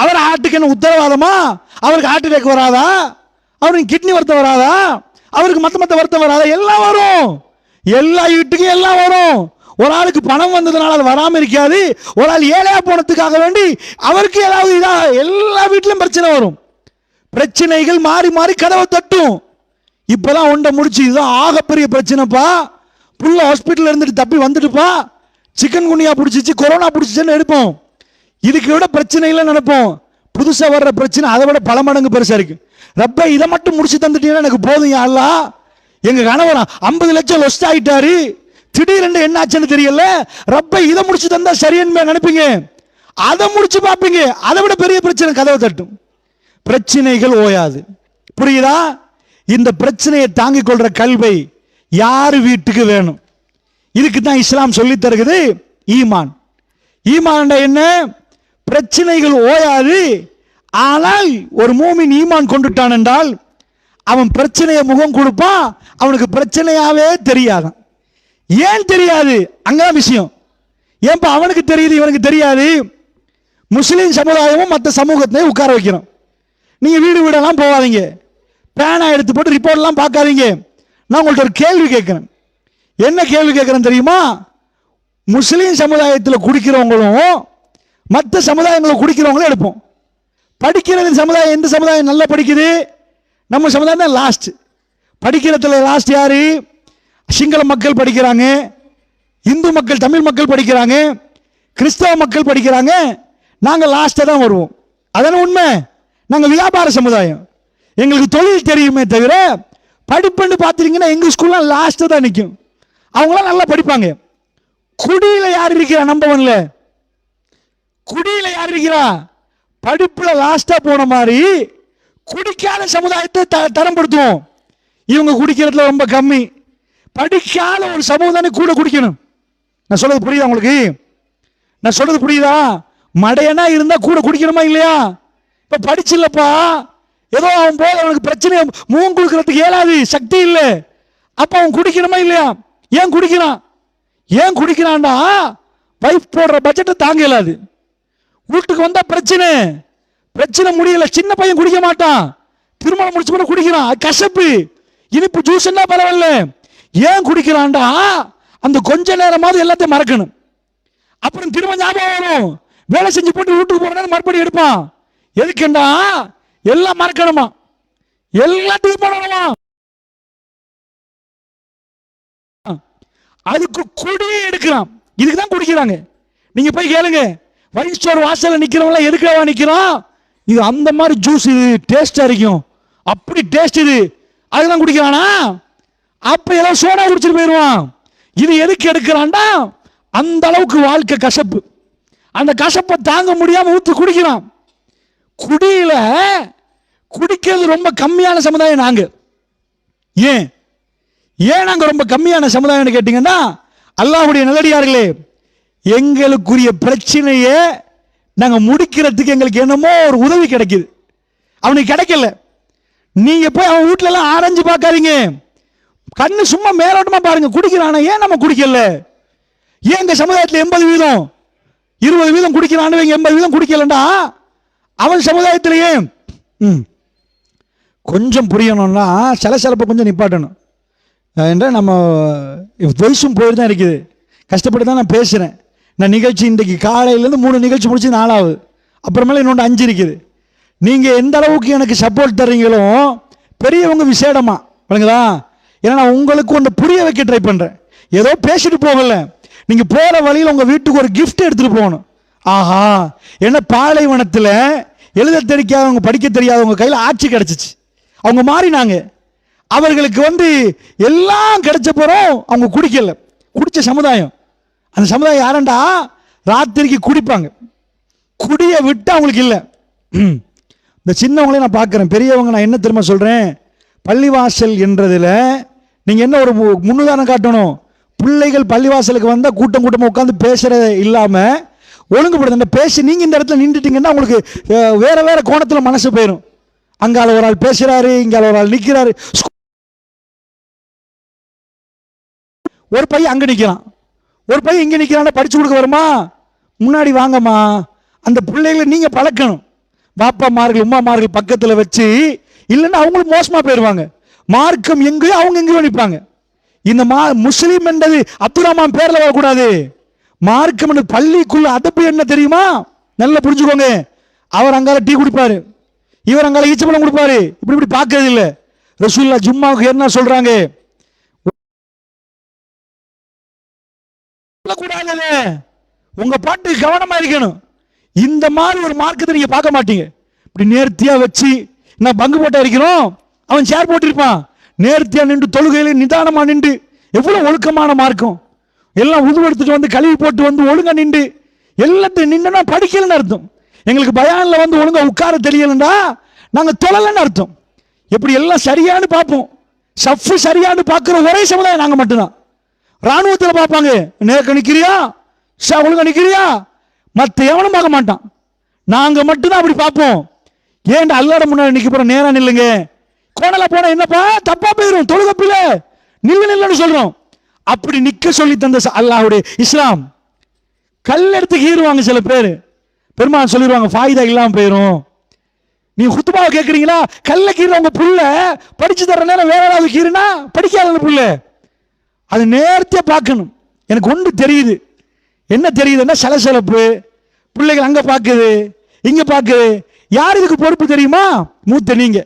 அவர் ஹார்ட்டுக்கு என்ன உத்தரவாதமா? அவருக்கு ஹார்ட் அட்டாக் வராதா? அவருக்கு கிட்னி வருத்தம் வராதா? அவருக்கு மத்த வருத்தம் வராதா? எல்லாம் வரும், எல்லா வீட்டுக்கும் எல்லாம் வரும். ஒரு ஆளுக்கு பணம் வந்ததுனால அது வராம இருக்காது. ஒரு ஆள் ஏழையா போனதுக்காக வேண்டி அவருக்கு ஏதாவது இதா, எல்லா வீட்டிலும் பிரச்சனை வரும். பிரச்சனைகள் மாறி மாறி கதவை தட்டும். இப்பதான் ஒன்றை முடிச்சு, இதுதான் ஆகப்பெரிய பிரச்சனைப்பா, புள்ள ஹாஸ்பிட்டல் இருந்துட்டு தப்பி வந்துட்டுப்பா, சிக்கன் குனியா பிடிச்சிச்சு, கொரோனா பிடிச்சிச்சுன்னு எடுப்போம். இதுக்கு விட பிரச்சனைகளை நினைப்போம். புதுசா வர்ற பிரச்சனை அதை விட பல மடங்கு பெருசா இருக்கு. ரப்ப இதை மட்டும் முடிச்சு தந்துட்டீங்கன்னா எனக்கு போதும் யா அல்லாஹ். எங்க கணவர் 50 லட்சம் லொஸ்ட் ஆயிட்டாரு, திடீரென்று என்ன ஆச்சுன்னு தெரியல, ரப்ப இதை முடிச்சு தந்தா சரின்னு நினைப்பீங்க. அதை முடிச்சு பார்ப்பீங்க, அதை விட பெரிய பிரச்சனை கதவை தட்டும். பிரச்சனைகள் ஓயாது. புரியுதா? இந்த பிரச்சனையை தாங்கிக் கொள்ற கல்வை யாரு வீட்டுக்கு வேணும்? இதுக்கு தான் இஸ்லாம் சொல்லி தருகிறது ஈமான். ஈமான் என்ன? பிரச்சனைகள் ஓயாது. ஆனால் ஒரு மூமின் ஈமான் கொண்டுட்டான் என்றால் அவன் பிரச்சனையை முகம் கொடுப்பான், அவனுக்கு பிரச்சனையாவே தெரியாதான். ஏன் தெரியாது? அங்கதான் விஷயம். ஏன்பா அவனுக்கு தெரியுது இவனுக்கு தெரியாது? முஸ்லீம் சமுதாயமும் மற்ற சமூகத்தையும் உட்கார வைக்கிறோம். நீங்க வீடு வீடெல்லாம் போகாதீங்க, பேனா எடுத்து போட்டு ரிப்போர்ட்லாம் பார்க்காதீங்க. நான் உங்கள்ட்ட ஒரு கேள்வி கேட்கிறேன். என்ன கேள்வி கேட்கிறேன் தெரியுமா? முஸ்லீம் சமுதாயத்தில் குடிக்கிறவங்களும் மற்ற சமுதாயங்களில் குடிக்கிறவங்களும் எடுப்போம். படிக்கிறது சமுதாயம், எந்த சமுதாயம் நல்லா படிக்குது? நம்ம சமுதாயம் தான் லாஸ்ட். படிக்கிறதுல லாஸ்ட் யாரு? சிங்கள மக்கள் படிக்கிறாங்க, இந்து மக்கள், தமிழ் மக்கள் படிக்கிறாங்க, கிறிஸ்தவ மக்கள் படிக்கிறாங்க. நாங்கள் லாஸ்ட்டாக தான் வருவோம். அதான உண்மை. நாங்கள் வியாபார சமுதாயம், எங்களுக்கு தொழில் தெரியுமே தவிர படிப்புன்னு பார்த்துட்டீங்கன்னா எங்கள் ஸ்கூல்லாம் லாஸ்ட்டாக தான் நிற்கும். அவங்களாம் நல்லா படிப்பாங்க. குடியில் யார் இருக்கிறா? நம்பவன்ல குடியில் யார் இருக்கிறா? படிப்பில் லாஸ்ட்டாக போன மாதிரி குடிக்காத சமுதாயத்தை தரப்படுத்துவோம். இவங்க குடிக்கிறதுல ரொம்ப கம்மி. படிக்காத ஒரு சமூகம் கூட குடிக்கணும். நான் சொல்றது புரியுதா உங்களுக்கு? நான் சொல்றது புரியுதா? மடையனா இருந்தா கூட குடிக்கணுமா இல்லையா? இப்ப படிச்சில்லப்பா, ஏதோ அவன் போல அவனுக்கு பிரச்சனை முகம் கொடுக்கறதுக்கு இயலாது, சக்தி இல்லை. அப்ப அவன் குடிக்கணுமா இல்லையா? ஏன் குடிக்கிறான்? ஏன் குடிக்கிறான்டா? வைஃப் போடுற பட்ஜெட்டை தாங்க இயலாது. வீட்டுக்கு வந்தா பிரச்சனை முடியல. சின்ன பையன் குடிக்க மாட்டான், திருமணம் முடிச்சு கூட குடிக்கிறான். கசப்பு இனிப்பு ஜூஸ் என்ன பரவாயில்ல. ஏன் குடிக்கிறான்டா? அந்த கொஞ்ச நேரமாவது எல்லாத்தையும் மறக்கணும். அப்புறம் திரும்ப ஞாபகம் வரும், வேலை செஞ்சு போட்டு வீட்டுக்கு போற நேரம் மறுபடியும் எடுப்பான். எதுக்குண்டா? எல்லாம் மறக்கணுமா, எல்லாத்தையும் பண்ணணுமா. அதுக்கு குடியே எடுக்கிறான். இதுக்கு தான் குடிக்கிறாங்க. நீங்க போய் கேளுங்க, வைன் ஸ்டோர் வாசல்ல நிக்கிறவங்க எதுக்காக நிக்கிறான்? இது அந்த மாதிரி ஜூஸ், இது டேஸ்டா இருக்கும், அப்படி டேஸ்ட் இது, அதுதான் குடிக்கிறானா? அப்ப ஏதோ சோடா குடிச்சிட்டு போயிடுவான். இது எதுக்கு எடுக்கிறான்டா? அந்த அளவுக்கு வாழ்க்கை கசப்பு. அந்த கசப்பை தாங்க முடியாம ஊத்து குடிக்கிறான். குடியில குடிக்கிறது ரொம்ப கம்மியான சமுதாயம் நாங்க. ஏன் நாங்க ரொம்ப கம்மியான சமுதாயம் கேட்டீங்கன்னா, அல்லாஹ்வுடைய நல்லடியார்களே, எங்களுக்குரிய பிரச்சனையை நாங்க முடிக்கிறதுக்கு எங்களுக்கு என்னமோ ஒரு உதவி கிடைக்குது, அவனுக்கு கிடைக்கல. நீங்க போய் அவன் வீட்டுல எல்லாம் ஆராய்ஞ்சு பார்க்காதீங்க, கண்ணு சும்மா மேலோட்டமா பாருங்க. குடிக்கிறானா, ஏன் நம்ம குடிக்கல? ஏன் எங்க சமுதாயத்தில் 80% 20% குடிக்கிறானு, 80% குடிக்கலண்டா அவன் சமுதாயத்திலேயே கொஞ்சம் புரியணும்னா சிலப்ப கொஞ்சம் நிப்பாட்டணும். என்ற நம்ம வயசும் போயிட்டு தான் இருக்குது, கஷ்டப்பட்டு தான் நான் பேசுகிறேன். நான் நிகழ்ச்சி இன்றைக்கு காலையிலேருந்து 3 நிகழ்ச்சி முடிச்சு 4ஆவது, அப்புறமேல இன்னொன்று 5 இருக்குது. நீங்கள் எந்த அளவுக்கு எனக்கு சப்போர்ட் தர்றீங்களோ பெரியவங்க விசேடமா வழங்குதா. ஏன்னா நான் உங்களுக்கு ஒன்று புரிய வைக்க ட்ரை பண்ணுறேன். ஏதோ பேசிட்டு போகல, நீங்கள் போகிற வழியில் உங்கள் வீட்டுக்கு ஒரு கிஃப்ட் எடுத்துகிட்டு போகணும். ஆஹா, என்ன பாலைவனத்தில் எழுத தெரியாதவங்க படிக்க தெரியாதவங்க கையில் ஆட்சி கிடச்சிச்சு, அவங்க மாறினாங்க. அவர்களுக்கு எல்லாம் கிடைச்ச போகிறோம், அவங்க குடிக்கல. குடிச்ச சமுதாயம், அந்த சமுதாயம் யாரண்டா ராத்திரிக்கு குடிப்பாங்க, குடியை விட்டு அவங்களுக்கு இல்லை. இந்த சின்னவங்களே நான் பார்க்குறேன், பெரியவங்க நான் என்ன திரும்ப சொல்கிறேன், பள்ளிவாசல் என்றதில் நீங்கள் என்ன ஒரு முன்னுதாரணம் காட்டணும். பிள்ளைகள் பள்ளிவாசலுக்கு வந்தால் கூட்டம் கூட்டமாக உட்காந்து பேசுகிறத இல்லாமல் ஒழுங்குபடுத்த பேசி நீங்கள் இந்த இடத்துல நின்றுட்டீங்கன்னா உங்களுக்கு வேறு வேறு கோணத்தில் மனசு போயிடும். அங்கால ஒரு ஆள் பேசுகிறாரு, இங்கால ஒரு ஆள் நிற்கிறாரு, ஒரு பையன் அங்கே நிற்கிறான், ஒரு பையன் இங்கே நிற்கிறான், படிச்சு கொடுக்க வருமா? முன்னாடி வாங்கம்மா. அந்த பிள்ளைகளை நீங்கள் பழக்கணும். பாப்பாமார்கள் உமாமார்கள் பக்கத்தில் வச்சு, இல்லைன்னா அவங்களும் மோசமாக போயிடுவாங்க. மார்க்கம் எங்கேயோ அவங்க எங்கேயோ நிற்பாங்க. இந்த முஸ்லீம் என்றது அப்துல் ரஹ்மான் பேரில் வரக்கூடாது. மார்க்கம் என்று பள்ளிக்குள்ள அதப்பு என்ன தெரியுமா? நல்லா புரிஞ்சுக்கோங்க. அவர் அங்கால டீ குடிப்பாரு, இவர் அங்கால ஈச்சப்பழம் கொடுப்பாரு, இப்படி பார்க்கறது இல்லை. ரசூலுல்லாஹ் ஜும்மாவுக்கு என்ன சொல்றாங்க? உங்க பாட்டு கவனமா இருக்கணும். இந்த மாதிரி ஒரு மார்க்கத்தை நீங்க பார்க்க மாட்டீங்க. இப்படி நேர்த்தியா வச்சு நான் பங்கு போட்டா இருக்கிறோம், அவன் சேர் போட்டிருப்பான், நேர்த்தியா நின்று தொழுகையில நிதானமா நின்று, எவ்வளவு ஒழுக்கமான மார்க்கம். எல்லாம் உது எடுத்துட்டு கழுவி போட்டு ஒழுங்கா நின்று எல்லாத்தையும் நின்றுனா படிக்கலன்னு அர்த்தம். எங்களுக்கு பயான்ல ஒழுங்கா உட்கார தெரியலண்டா நாங்க தொழலன்னு அர்த்தம். எப்படி எல்லாம் சரியானு பார்ப்போம், சஃப்பு சரியானு பார்க்கிற ஒரே சமுதாயம் நாங்க மட்டும்தான். ராணுவத்தில் பார்ப்பாங்க, நேர்க்க நிக்கிறியா, ஒழுங்கா நிக்கிறியா, மற்ற எவனும் பார்க்க மாட்டான். நாங்க மட்டும்தான் அப்படி பார்ப்போம். ஏன்டா அல்லாட முன்னாடி நிக்க போற, நேரா நில்லுங்க. கோணல போனா என்னப்பா தப்பா போயிடும், தொழுகப்பில நில்லுன்னு சொல்றோம். அப்படி நிக்க சொல்லி தந்த அல்லாஹ்வுடைய இஸ்லாம். கல் எடுத்து கீறுவாங்க சில பேர், பெருமாள் சொல்லிடுவாங்க ஃபாயிதா இல்லாம போயிடும். நீ குத்துபாவை கேட்குறீங்களா, கல்ல கீற உங்க புள்ள படிச்சு தர நேரம் வேற ஏதாவது கீறுனா படிக்காத புள்ள. அது நேர்த்தியா பார்க்கணும். எனக்கு ஒன்று தெரியுது, என்ன தெரியுதுன்னா சலசலப்பு, பிள்ளைகள் அங்க பார்க்குது இங்க பார்க்குது. யார் இதுக்கு பொறுப்பு தெரியுமா? மூத்த நீங்க.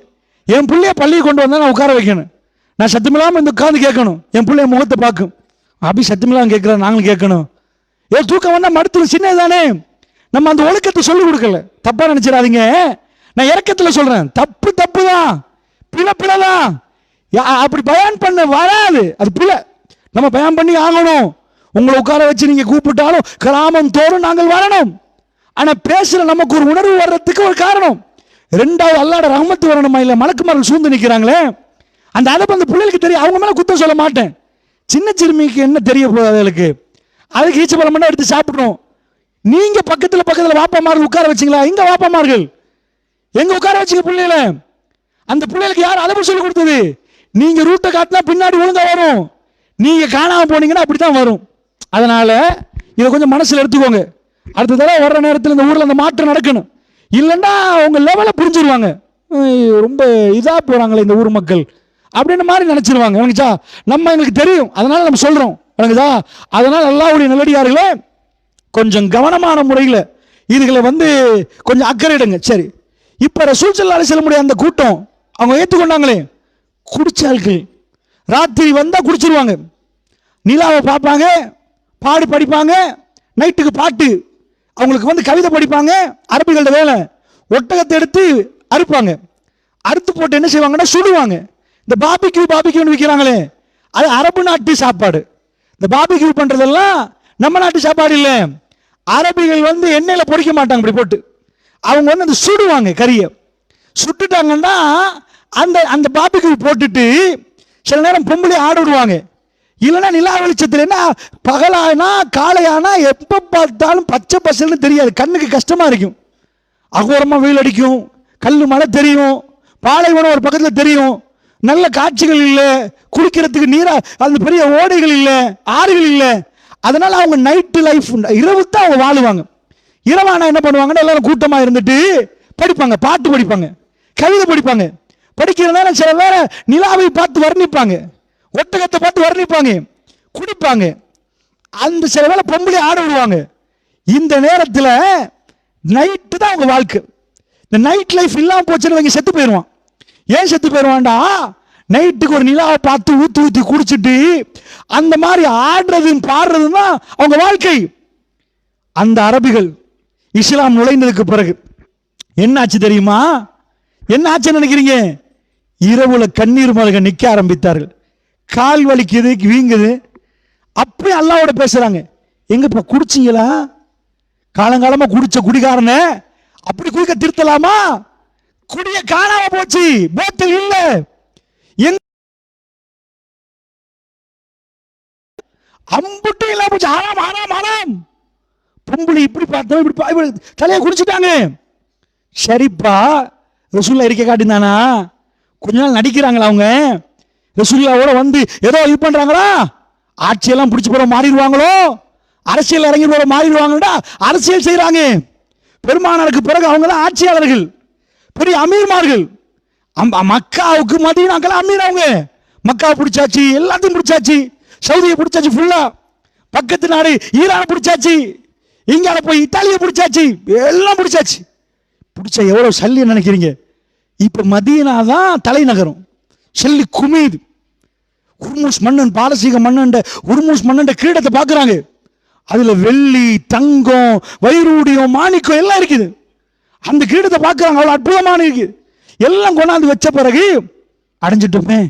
என் பிள்ளைய பள்ளியை கொண்டு வந்தா நான் உட்கார வைக்கணும், நான் சத்தமில்லாம இந்த உட்காந்து கேட்கணும், என் பிள்ளைய முகத்தை பார்க்கும். அப்படி சத்தமில்லாம கேட்கிறேன், நாங்களும் கேட்கணும். ஏன் தூக்கம் வந்தா மடுத்து சின்னது தானே, நம்ம அந்த ஒழுக்கத்தை சொல்லிக் கொடுக்கல. தப்பா நினைச்சிடாதீங்க, நான் இறக்கத்தில் சொல்றேன், தப்பு தான், பிழைதான். அப்படி பயான் பண்ண வராது, அது பிழை. நம்ம பயான் பண்ணி ஆகணும். உங்களை உட்கார வச்சு நீங்க கூப்பிட்டாலும் கிராமம் தோறும் நாங்கள் வரணும். ஆனா பேசுற நமக்கு ஒரு உணர்வு வர்றதுக்கு ஒரு காரணம். 2வது அல்லாஹ்வுடைய ரஹ்மத் வரணுமா? இல்ல மலக்குமார்கள் சூழ்ந்து நிற்கிறாங்களே, அந்த அதப்பு அந்த பிள்ளைகளுக்கு தெரியும். அவங்க மேல குத்தம் சொல்ல மாட்டேன். சின்ன சிறுமிக்கு என்ன தெரிய போகுது, அதுகளுக்கு அதுக்கு ஈச்ச பழம் பண்ணா எடுத்து சாப்பிடணும். நீங்க பக்கத்துல வாப்பாமார்கள் உட்கார வச்சிங்களா? எங்க வாப்பாமார்கள் எங்க உட்கார வச்சுங்க பிள்ளைகளை? அந்த பிள்ளைகளுக்கு யார் அதப்பு சொல்லி கொடுத்தது? நீங்க ரூட்டை காட்டினா பின்னாடி ஒழுங்கா வரும், நீங்க காணாம போனீங்கன்னா அப்படித்தான் வரும். அதனால இதை கொஞ்சம் மனசுல எடுத்துக்கோங்க. அடுத்த தடவை வர்ற நேரத்தில் இந்த ஊர்ல அந்த மாற்றம் நடக்கணும். இல்லைன்னா உங்க லெவலை புரிஞ்சிருவாங்க, ரொம்ப இதா போறாங்களே இந்த ஊர் மக்கள் அப்படின்னு மாதிரி நினைச்சிருவாங்க. விளங்குச்சா? நம்ம எங்களுக்கு தெரியும், அதனால நம்ம சொல்றோம். விளங்குதா? அதனால அல்லாஹ்வுடைய நல்லடியார்களே, கொஞ்சம் கவனமான முறையில் இதுகளை கொஞ்சம் அக்கறையிடுங்க. சரி, இப்ப ரசூல் ஸல்லல்லாஹு அலைஹி வஸல்லம் அந்த கூட்டம் அவங்க ஏற்றுக்கொண்டாங்களே, குடிச்சாள்கள் ராத்திரி வந்தா குடிச்சிருவாங்க, நிலாவை பார்ப்பாங்க, பாடு படிப்பாங்க, நைட்டுக்கு பாட்டு, அவங்களுக்கு கவிதை படிப்பாங்க. அரபிகளோட வேலை, ஒட்டகத்தை எடுத்து அறுப்பாங்க, அறுத்து போட்டு என்ன செய்வாங்கன்னா சுடுவாங்க. இந்த பாபிக்யூன்னு விற்கிறாங்களே, அது அரபு நாட்டு சாப்பாடு. இந்த பாபிக்யூ பண்றதெல்லாம் நம்ம நாட்டு சாப்பாடு இல்லை. அரபிகள் எண்ணெயில பொரிக்க மாட்டாங்க, இப்படி போட்டு அவங்க வந்து அந்த சுடுவாங்க கறியை. சுட்டுட்டாங்கன்னா அந்த அந்த பாபிக்கு போட்டுட்டு சில நேரம் பொம்பளை ஆட விடுவாங்க. இல்லைன்னா நிலா வெளிச்சத்தில் என்ன பகலானா காலையானா எப்போ பார்த்தாலும் பச்சை பசல்னு தெரியாது, கண்ணுக்கு கஷ்டமாக இருக்கும். அகோரமாக வெயில் அடிக்கும், கல் மழை தெரியும், பாலைவனம் ஒரு பக்கத்தில் தெரியும், நல்ல காட்சிகள் இல்லை, குளிக்கிறதுக்கு நீரா அந்த பெரிய ஓடைகள் இல்லை, ஆறுகள் இல்லை. அதனால் அவங்க நைட்டு லைஃப் இரவு தான் அவங்க வாழுவாங்க. இரவானா என்ன பண்ணுவாங்கன்னா எல்லாரும் கூட்டமாக இருந்துட்டு படிப்பாங்க, பாட்டு படிப்பாங்க, கவிதை படிப்பாங்க. படிக்கிற நேரம் சில நேரம் நிலாவை பார்த்து வர்ணிப்பாங்க, ஒட்டகத்தை பார்த்து வர்ணிப்பாங்க, குடிப்பாங்க. அந்த சில வேளை பொம்பளை ஆட விடுவாங்க. இந்த நேரத்தில் நைட்டு தான் அவங்க வாழ்க்கை. இந்த நைட் லைஃப் இல்லாமல் போச்சுன்னு அவங்க செத்து போயிடுவான். ஏன் செத்து போயிடுவான்டா, நைட்டுக்கு ஒரு நிலாவை பார்த்து ஊற்றி ஊற்றி குடிச்சிட்டு அந்த மாதிரி ஆடுறதும் பாடுறதும் தான் அவங்க வாழ்க்கை. அந்த அரபிகள் இஸ்லாம் நுழைந்ததுக்கு பிறகு என்னாச்சு தெரியுமா? என்ன ஆச்சுன்னு நினைக்கிறீங்க? இரவுல கண்ணீர் மல்க நிற்க ஆரம்பித்தார்கள். கால் வலிக்குது, வீங்குது. அப்படி அல்லாவோட பேசுறாங்க. எங்கப்பா குடிச்சிங்களா? காலங்காலமா குடிச்ச குடிகாரன அப்படி குடிக்க திருத்தலாமா? குடிய காணாம போச்சு, போத்தல் இல்ல. அம்புட்டு இல்ல போச்சு. ஆறாம் ஆறாம் ஆறாம் பொம்பளை இப்படி பார்த்தோம், இப்படி தலையை குடிச்சிட்டாங்க. சரிப்பா, ரசூல்லா இருக்க காட்டினானா? கொஞ்ச நாள் நடிக்கிறாங்களா அவங்க? ரசூல்லாவோட வந்து ஏதோ இது பண்றாங்களா? ஆட்சியெல்லாம் பிடிச்சி போற மாறிடுவாங்களோ, அரசியல் இறங்கி போற மாறிடுவாங்கடா. அரசியல் செய்யறாங்க. பெருமானாருக்கு பிறகு அவங்க தான் ஆட்சியாளர்கள், பெரிய அமீர்மார்கள். மக்காவுக்கு மதீனாக்கெல்லாம் அமீர் அவங்க. மக்கா பிடிச்சாச்சு, எல்லாத்தையும் பிடிச்சாச்சு, சவுதியை பிடிச்சாச்சு ஃபுல்லா, பக்கத்து நாடு ஈரானை பிடிச்சாச்சு, இங்கால போய் இத்தாலியை பிடிச்சாச்சு, எல்லாம் பிடிச்சாச்சு. பிடிச்சா எவ்வளவு சல்லி நினைக்கிறீங்க? இப்ப மதீனா தான் தலைநகரம். சல்லி குமிது. உர்முஸ் மன்னன், பாரசீக மன்னன் உர்முஸ் மன்னன் கிரீடத்தை பார்க்குறாங்க. அதுல வெள்ளி, தங்கம், வைரூடியம், மாணிக்கம் எல்லாம் இருக்குது. அந்த கிரீடத்தை பார்க்குறாங்க, அவ்வளோ அற்புதமான இருக்குது. எல்லாம் கொண்டாந்து வச்ச பிறகு அடைஞ்சிட்டோமே,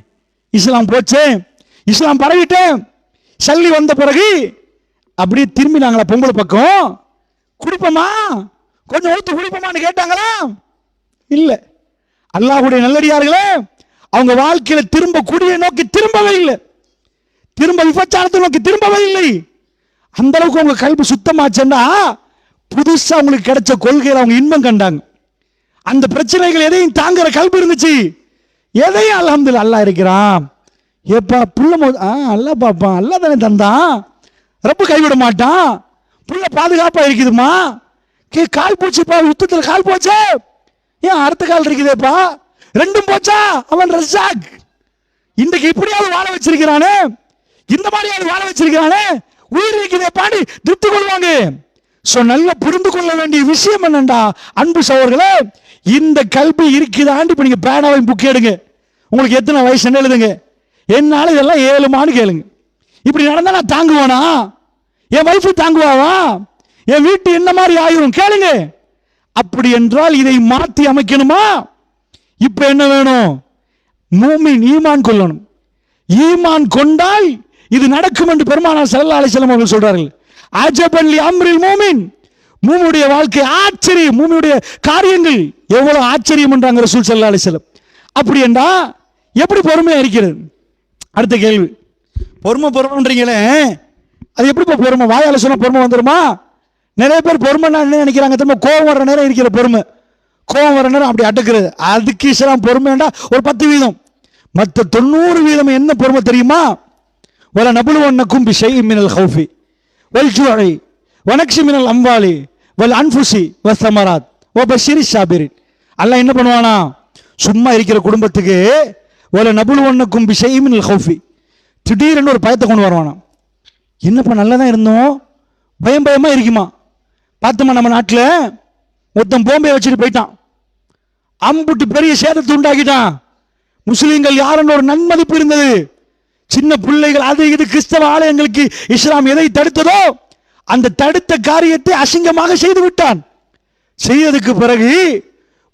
இஸ்லாம் போச்சே, இஸ்லாம் பரவிட்டேன், சல்லி வந்த பிறகு அப்படியே திரும்பினாங்களா பொங்கல் பக்கம்? குடிப்போமா, கொஞ்சம் ஊத்து குடிப்போமான்னு கேட்டாங்களா? இல்லை. அல்லாஹ்வுடைய நல்லடியார்களே, அவங்க வாழ்க்கையில திரும்ப குடியை நோக்கி திரும்பவே இல்லை, திரும்ப விபச்சாரத்தை நோக்கி திரும்பவே இல்லை. அந்த அளவுக்கு அவங்க கல்வி சுத்தமாச்சுன்னா புதுசா அவங்களுக்கு கிடைச்ச கொள்கையில் அவங்க இன்பம் கண்டாங்க. அந்த பிரச்சனைகள் எதையும் தாங்குற கல்வி இருந்துச்சு. எதையும் அல்ஹம்துலில்லாஹ் அல்லாஹ் இருக்கிறான், ஏப்பா புள்ள அல்லாஹ் பாப்பான், அல்லாஹ் தானே தந்தான், ரப்பு கைவிட மாட்டான், புள்ள பாதுகாப்பா இருக்குதுமா. கால் போச்சுப்பா, யுத்தத்தில் கால் போச்சு, ஏன் அடுத்த கால் இருக்குதேப்பா, ரெண்டும் போச்சா, அவன் ரஸாக். இன்றைக்கு இப்படியாவது வாழ வச்சிருக்கிறானே, இந்த மாதிரியாவது வாழ வச்சிருக்கிறானே, உயிர் இருக்குதே பாடி திருப்தி கொள்வாங்க. நல்ல புரிந்து கொள்ள வேண்டிய விஷயம் என்னண்டா அன்பு சகோதரர்களே, இந்த கல்வி இருக்குதாண்டு இப்ப நீங்க பேனாவை புக் எடுங்க, உங்களுக்கு எத்தனை வயசு எழுதுங்க, என்னால இதெல்லாம் 7 மான்னு கேளுங்க. இப்படி நடந்தா நான் தாங்குவானா? என் வைஃப் தாங்குவாவா? என் வீட்டு என்ன மாதிரி ஆயிரும் கேளுங்க. அப்படி என்றால் இதை மாற்றி அமைக்கணுமா? இப்ப என்ன வேணும்? மூமின் ஈமான் கொள்ளணும். ஈமான் கொண்டால் இது நடக்கும் என்று பெருமானார் ஸல்லல்லாஹு அலைஹி வஸல்லம் அவர்கள் சொல்றார்கள். அஜபன் லி அம்ரில் மூமின், மூமினுடைய வாழ்க்கை ஆச்சரியம், மூமினுடைய காரியங்கள் எவ்வளவு ஆச்சரியம் என்றாங்க ரசூல் ஸல்லல்லாஹு அலைஹி வஸல்லம். அப்படி என்றா எப்படி பொறுமையா இருக்கிறது? அடுத்த கேள்வி, பொறுமைன்றீங்களே, அது எப்படி பொறுமை? வாயால சொன்ன பொறுமை வந்துருமா? நிறைய பேர் பொறுமைன்னா என்ன நினைக்கிறாங்க தெரியுமா? கோபம் வர்ற நேரம் இருக்கிற பொறுமை, கோபம் வர நேரம் அப்படி அடக்குறது, அதுக்கு இஸ்லாம் பொறுமைண்டா ஒரு 10%. மற்ற 90% என்ன பொறுமை தெரியுமா? வல நபுலுவன்னக்கும் பிஷைஇம் மினல் ஹௌஃபி வல் ஜூஇ வனக்ஸி மினல் அம்வாலி வல் அன்ஃபுஸி வஸ்ஸமராத் வபஷிரிஸ் ஸாபிரின். அல்லாஹ் என்ன பண்ணுவானா? சும்மா இருக்கிற குடும்பத்துக்கு வல நபுலுவன்னக்கும் பிஷைஇம் மினல் ஹௌஃபி, திடீரென்று ஒரு பயத்தை கொண்டு வருவானா. என்னப்பா நல்லா தான் இருந்தோம், பயமா இருக்குமா? பார்த்தோமா நம்ம நாட்டில் ஒருத்தன் போம்பை வச்சுட்டு போயிட்டான், அம்புட்டு பெரிய சேதத்தை உண்டாக்கிட்டான். முஸ்லீம்கள் யாருன்னு ஒரு நன்மதிப்பு இருந்தது, சின்ன பிள்ளைகள், அது இது கிறிஸ்தவ ஆலயங்களுக்கு இஸ்லாம் எதை தடுத்ததோ அந்த தடுத்த காரியத்தை அசிங்கமாக செய்து விட்டான். செய்ததுக்கு பிறகு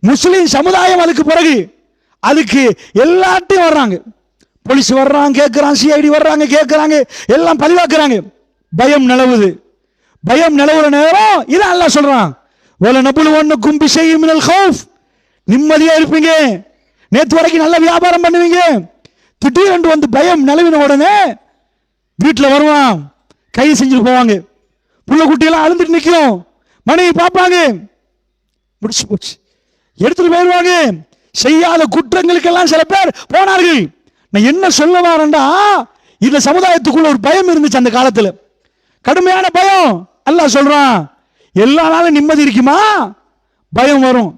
முஸ்லீம் சமுதாயம் அதுக்கு பிறகு அதுக்கு எல்லாத்தையும் வர்றாங்க, போலீஸ் வர்றாங்க கேட்கிறான், சிஐடி வர்றாங்க கேட்கிறாங்க, எல்லாம் பதிவாக்குறாங்க. பயம் நிலவுது. பயம் நிலவுற நேரம் இதை அல்லாஹ் சொல்றான், வல நபுலுவன்னக்கும் பிஷைஇம் மினல் கௌஃப், நிம்மதியா இருப்பீங்க, நேற்று வரைக்கும் நல்ல வியாபாரம் பண்ணுவீங்க, திடீரென்று வந்து பயம் நிலவின உடனே வீட்டில் வருவான், கைது செஞ்சுட்டு போவாங்க, புள்ள குட்டியெல்லாம் அழுந்துட்டு நிற்கும், மனைவி பார்ப்பாங்க, முடிச்சு போச்சு, எடுத்துட்டு போயிடுவாங்க. செய்யாத குற்றங்களுக்கெல்லாம் சில பேர் போனார்கள். நான் என்ன சொல்ல வரேன்டா, இந்த சமுதாயத்துக்குள்ள ஒரு பயம் இருந்துச்சு அந்த காலத்துல, கடுமையான பயம். அல்லாஹ் சொல்றான், எல்லா நாளும் நிம்மதி இருக்குமா? பயம் வரும்.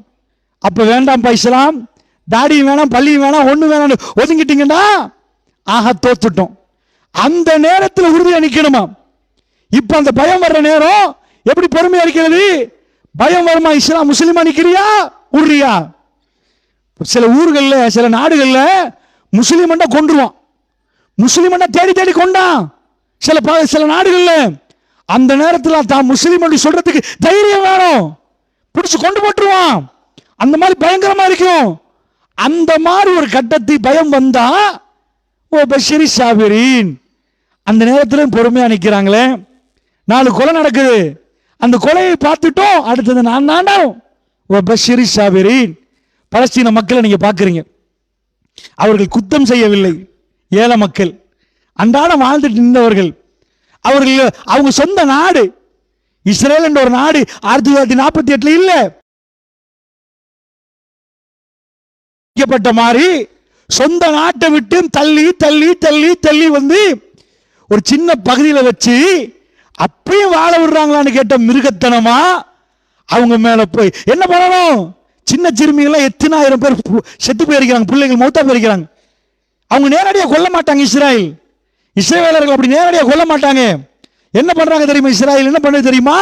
அப்ப வேண்டாம் இஸ்லாம், தாடியும் வேணாம், பள்ளியும் வேணாம், ஒண்ணு வேணாம் ஒதுங்கிட்டீங்கன்னா ஆக தோத்துட்டோம். அந்த நேரத்தில் உறுதியா நிக்கணுமா? இப்ப அந்த பயம் வர்ற நேரம் எப்படி பொறுமையா இருக்கிறது? பயம் வருமா? இஸ்லாம் முஸ்லிமா நிக்கிறியா உறுதியா? சில ஊர்கள்ல சில நாடுகள்ல முஸ்லிம் கொன்றுவான், முஸ்லிம் தேடி தேடி கொண்டான். சில நாடுகள்ல அந்த நேரத்தில் தான் முஸ்லிம் சொல்றதுக்கு தைரியம் வேணும், பிடிச்சு கொண்டு போட்டுருவான். அந்த மாதிரி பயங்கரமா இருக்கும். அந்த மாதிரி ஒரு கட்டத்தை பயம் வந்தா ஓ பஷிரி சாபிரீன், அந்த நேரத்திலும் பொறுமையா நிக்கிறாங்களே. 4 கொலை நடக்குது, அந்த கொலையை பார்த்துட்டோம், அடுத்தது நான் தாண்டா ஓ பஷிரி சாபிரீன். பலஸ்தீன மக்களை நீங்க பாக்குறீங்க, அவர்கள் குத்தம் செய்யவில்லை, ஏழை மக்கள், அன்றாடம் வாழ்ந்துட்டு இருந்தவர்கள். அவர்கள் அவங்க சொந்த நாடு இஸ்ரேல் என்ற ஒரு நாடு 1948 இல்ல மாதிரி சொந்த நாட்டை விட்டு தள்ளி தள்ளி தள்ளி தள்ளி வந்து ஒரு சின்ன பகுதியில் வச்சு அப்பயும் வாழ விடுறாங்களான்னு கேட்ட மிருகத்தனமா அவங்க மேல போய் என்ன பண்ணணும்? சின்ன சிறுமிகள் எத்தனாயிரம் பேர் செத்து போயிருக்கிறாங்க, பிள்ளைகள் மௌத்தா போயிருக்கிறாங்க. அவங்க நேரடியாக கொல்ல மாட்டாங்க, இஸ்ரேலர்கள் அப்படி நேரடியாக கொல்ல மாட்டாங்க. என்ன பண்றாங்க தெரியுமா? இஸ்ரேல் என்ன பண்ணது தெரியுமா?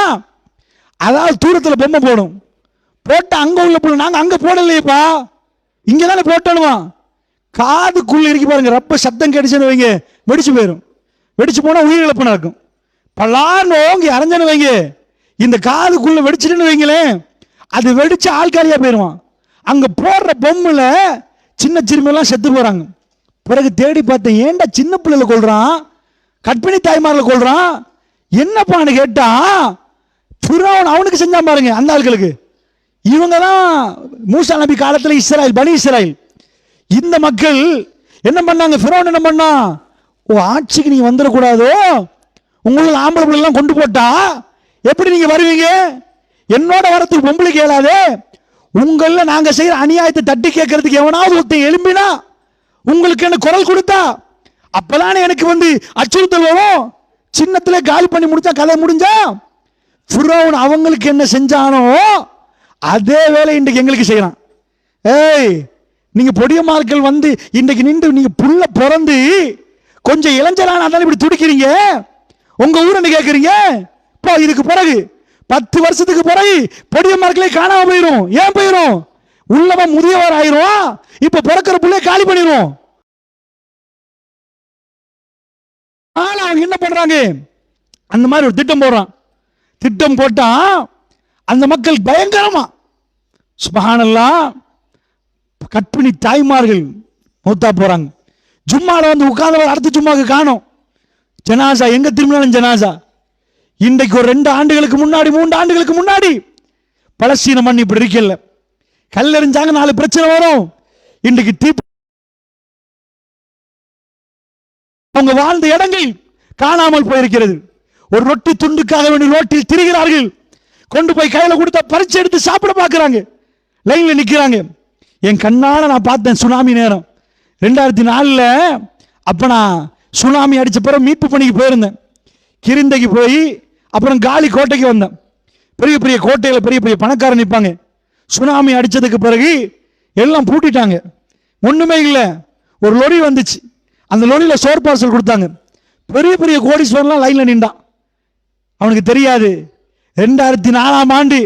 அதாவது தூரத்தில் பொம்மை போடும், போட்டு அங்க உள்ள போடும். நாங்க அங்க போடலையேப்பா, இங்க தானே போட்டணுமா? காதுக்குள்ள இருக்கு பாருங்க, ரப்ப சத்தம் கிடைச்சுன்னு வைங்க, வெடிச்சு போயிடும். வெடிச்சு போனா உயிரிழப்பு நடக்கும். பல்லாண்டு ஓங்கி அரைஞ்சனு வைங்க, இந்த காதுக்குள்ள வெடிச்சுன்னு வைங்களேன், அது வெடிச்சு ஆள்காரியா போயிடுவான். அங்க போடுற பொம்மைல சின்ன சிறுமியெல்லாம் செத்து போறாங்க. பிறகு தேடி பார்த்தேன், ஏன்டா சின்ன பிள்ளைல கொள்றான், கற்பிணி தாய்மாரில் கொள்றான், என்னப்பான்னு கேட்டா ஃபிரௌன் அவனுக்கு செஞ்சான் பாருங்க அந்த ஆட்களுக்கு. இவங்க தான் மூசா நபி காலத்தில் இஸ்ராயல், பனி இஸ்ராயல். இந்த மக்கள் என்ன பண்ணாங்க? ஃபிரௌன் என்ன பண்ணா, ஓ ஆட்சிக்கு நீங்க வந்துடக்கூடாதோ, உங்களுக்கு ஆம்பளை பிள்ளைலாம் கொண்டு போட்டா எப்படி நீங்க வருவீங்க? என்னோட வரத்துக்கு பொம்பளை கேளாதே, உங்கள நாங்க செய்யற அநியாயத்தை தட்டி கேட்கறதுக்கு எவனாவது ஒருத்தன் எழும்பினா, உங்களுக்கு என்ன குரல் கொடுத்தா, அப்பதானே எனக்கு வந்து அச்சுறுத்தல் வரும். சின்னத்துல காலி பண்ணி முடிச்சா கதை முடிஞ்சா. ஃபிரௌன் அவங்களுக்கு என்ன செஞ்சானோ அதே வேலை இன்றைக்கு எங்களுக்கு செய்யறான். ஏய், நீங்க பொடியமார்கள் வந்து இன்றைக்கு நின்று நீங்க புள்ள பிறந்து கொஞ்சம் இளைஞரான அதனால இப்படி துடிக்கிறீங்க, உங்க ஊரை கேட்கறீங்க. இப்போ இதுக்கு பிறகு 10 வருஷத்துக்கு பிறகு பொடியமார்களே காணாம போயிடும். ஏன் போயிடும்? உள்ளவன் முதியவர் ஆயிரும், இப்ப பிறக்கிற பிள்ளைய காலி பண்ணிடும். ஆனா அவங்க என்ன பண்றாங்க? அந்த மாதிரி ஒரு திட்டம் போடுறான். திட்டம் போட்டா அந்த மக்கள் பயங்கரமா சுப்ஹானல்லாஹ் கற்பிணி தாய்மார்கள் மௌத்தா போறாங்க. ஜும்மால வந்து உட்கார்ந்து அடுத்த ஜும்மாக்கு காணோம். ஜனாசா எங்க திரும்பினாலும் ஜனாசா. இன்றைக்கு ஒரு 2 ஆண்டுகளுக்கு முன்னாடி 3 ஆண்டுகளுக்கு முன்னாடி பலஸ்தீன மண் இப்படி இருக்கல. கல்லெறிஞ்சாங்க 4 பிரச்சனை வரும். இன்றைக்கு அவங்க வாழ்ந்த இடங்கள் காணாமல் போயிருக்கிறது. ஒரு ரொட்டி துண்டுக்காக வேண்டி ரோட்டில் திரிகிறார்கள். கொண்டு போய் கையில கொடுத்தா பறிச்சு எடுத்து சாப்பிட பார்க்கிறாங்க. லைன்ல நிக்கிறாங்க. என் கண்ணால நான் பார்த்தேன் சுனாமி நேரம் 2004. அப்ப நான் சுனாமி அடிச்ச பிறகு மீட்பு பணிக்கு போயிருந்தேன். கிரிந்தைக்கு போய் அப்புறம் காலி கோட்டைக்கு வந்தேன். பெரிய பெரிய கோட்டையில பெரிய பெரிய பணக்காரன் நிற்பாங்க. சுனாமி அடிச்சதுக்கு பிறகு எல்லாம் பூட்டிட்டாங்க, ஒண்ணுமே இல்லை. ஒரு லொரி வந்துச்சு, அந்த லொரியில சோர் பார்சல் கொடுத்தாங்க. பெரிய பெரிய கோடீஸ்வரன்லாம் லைன்ல நின்றான். அவனுக்கு தெரியாது 2004ஆம் ஆண்டு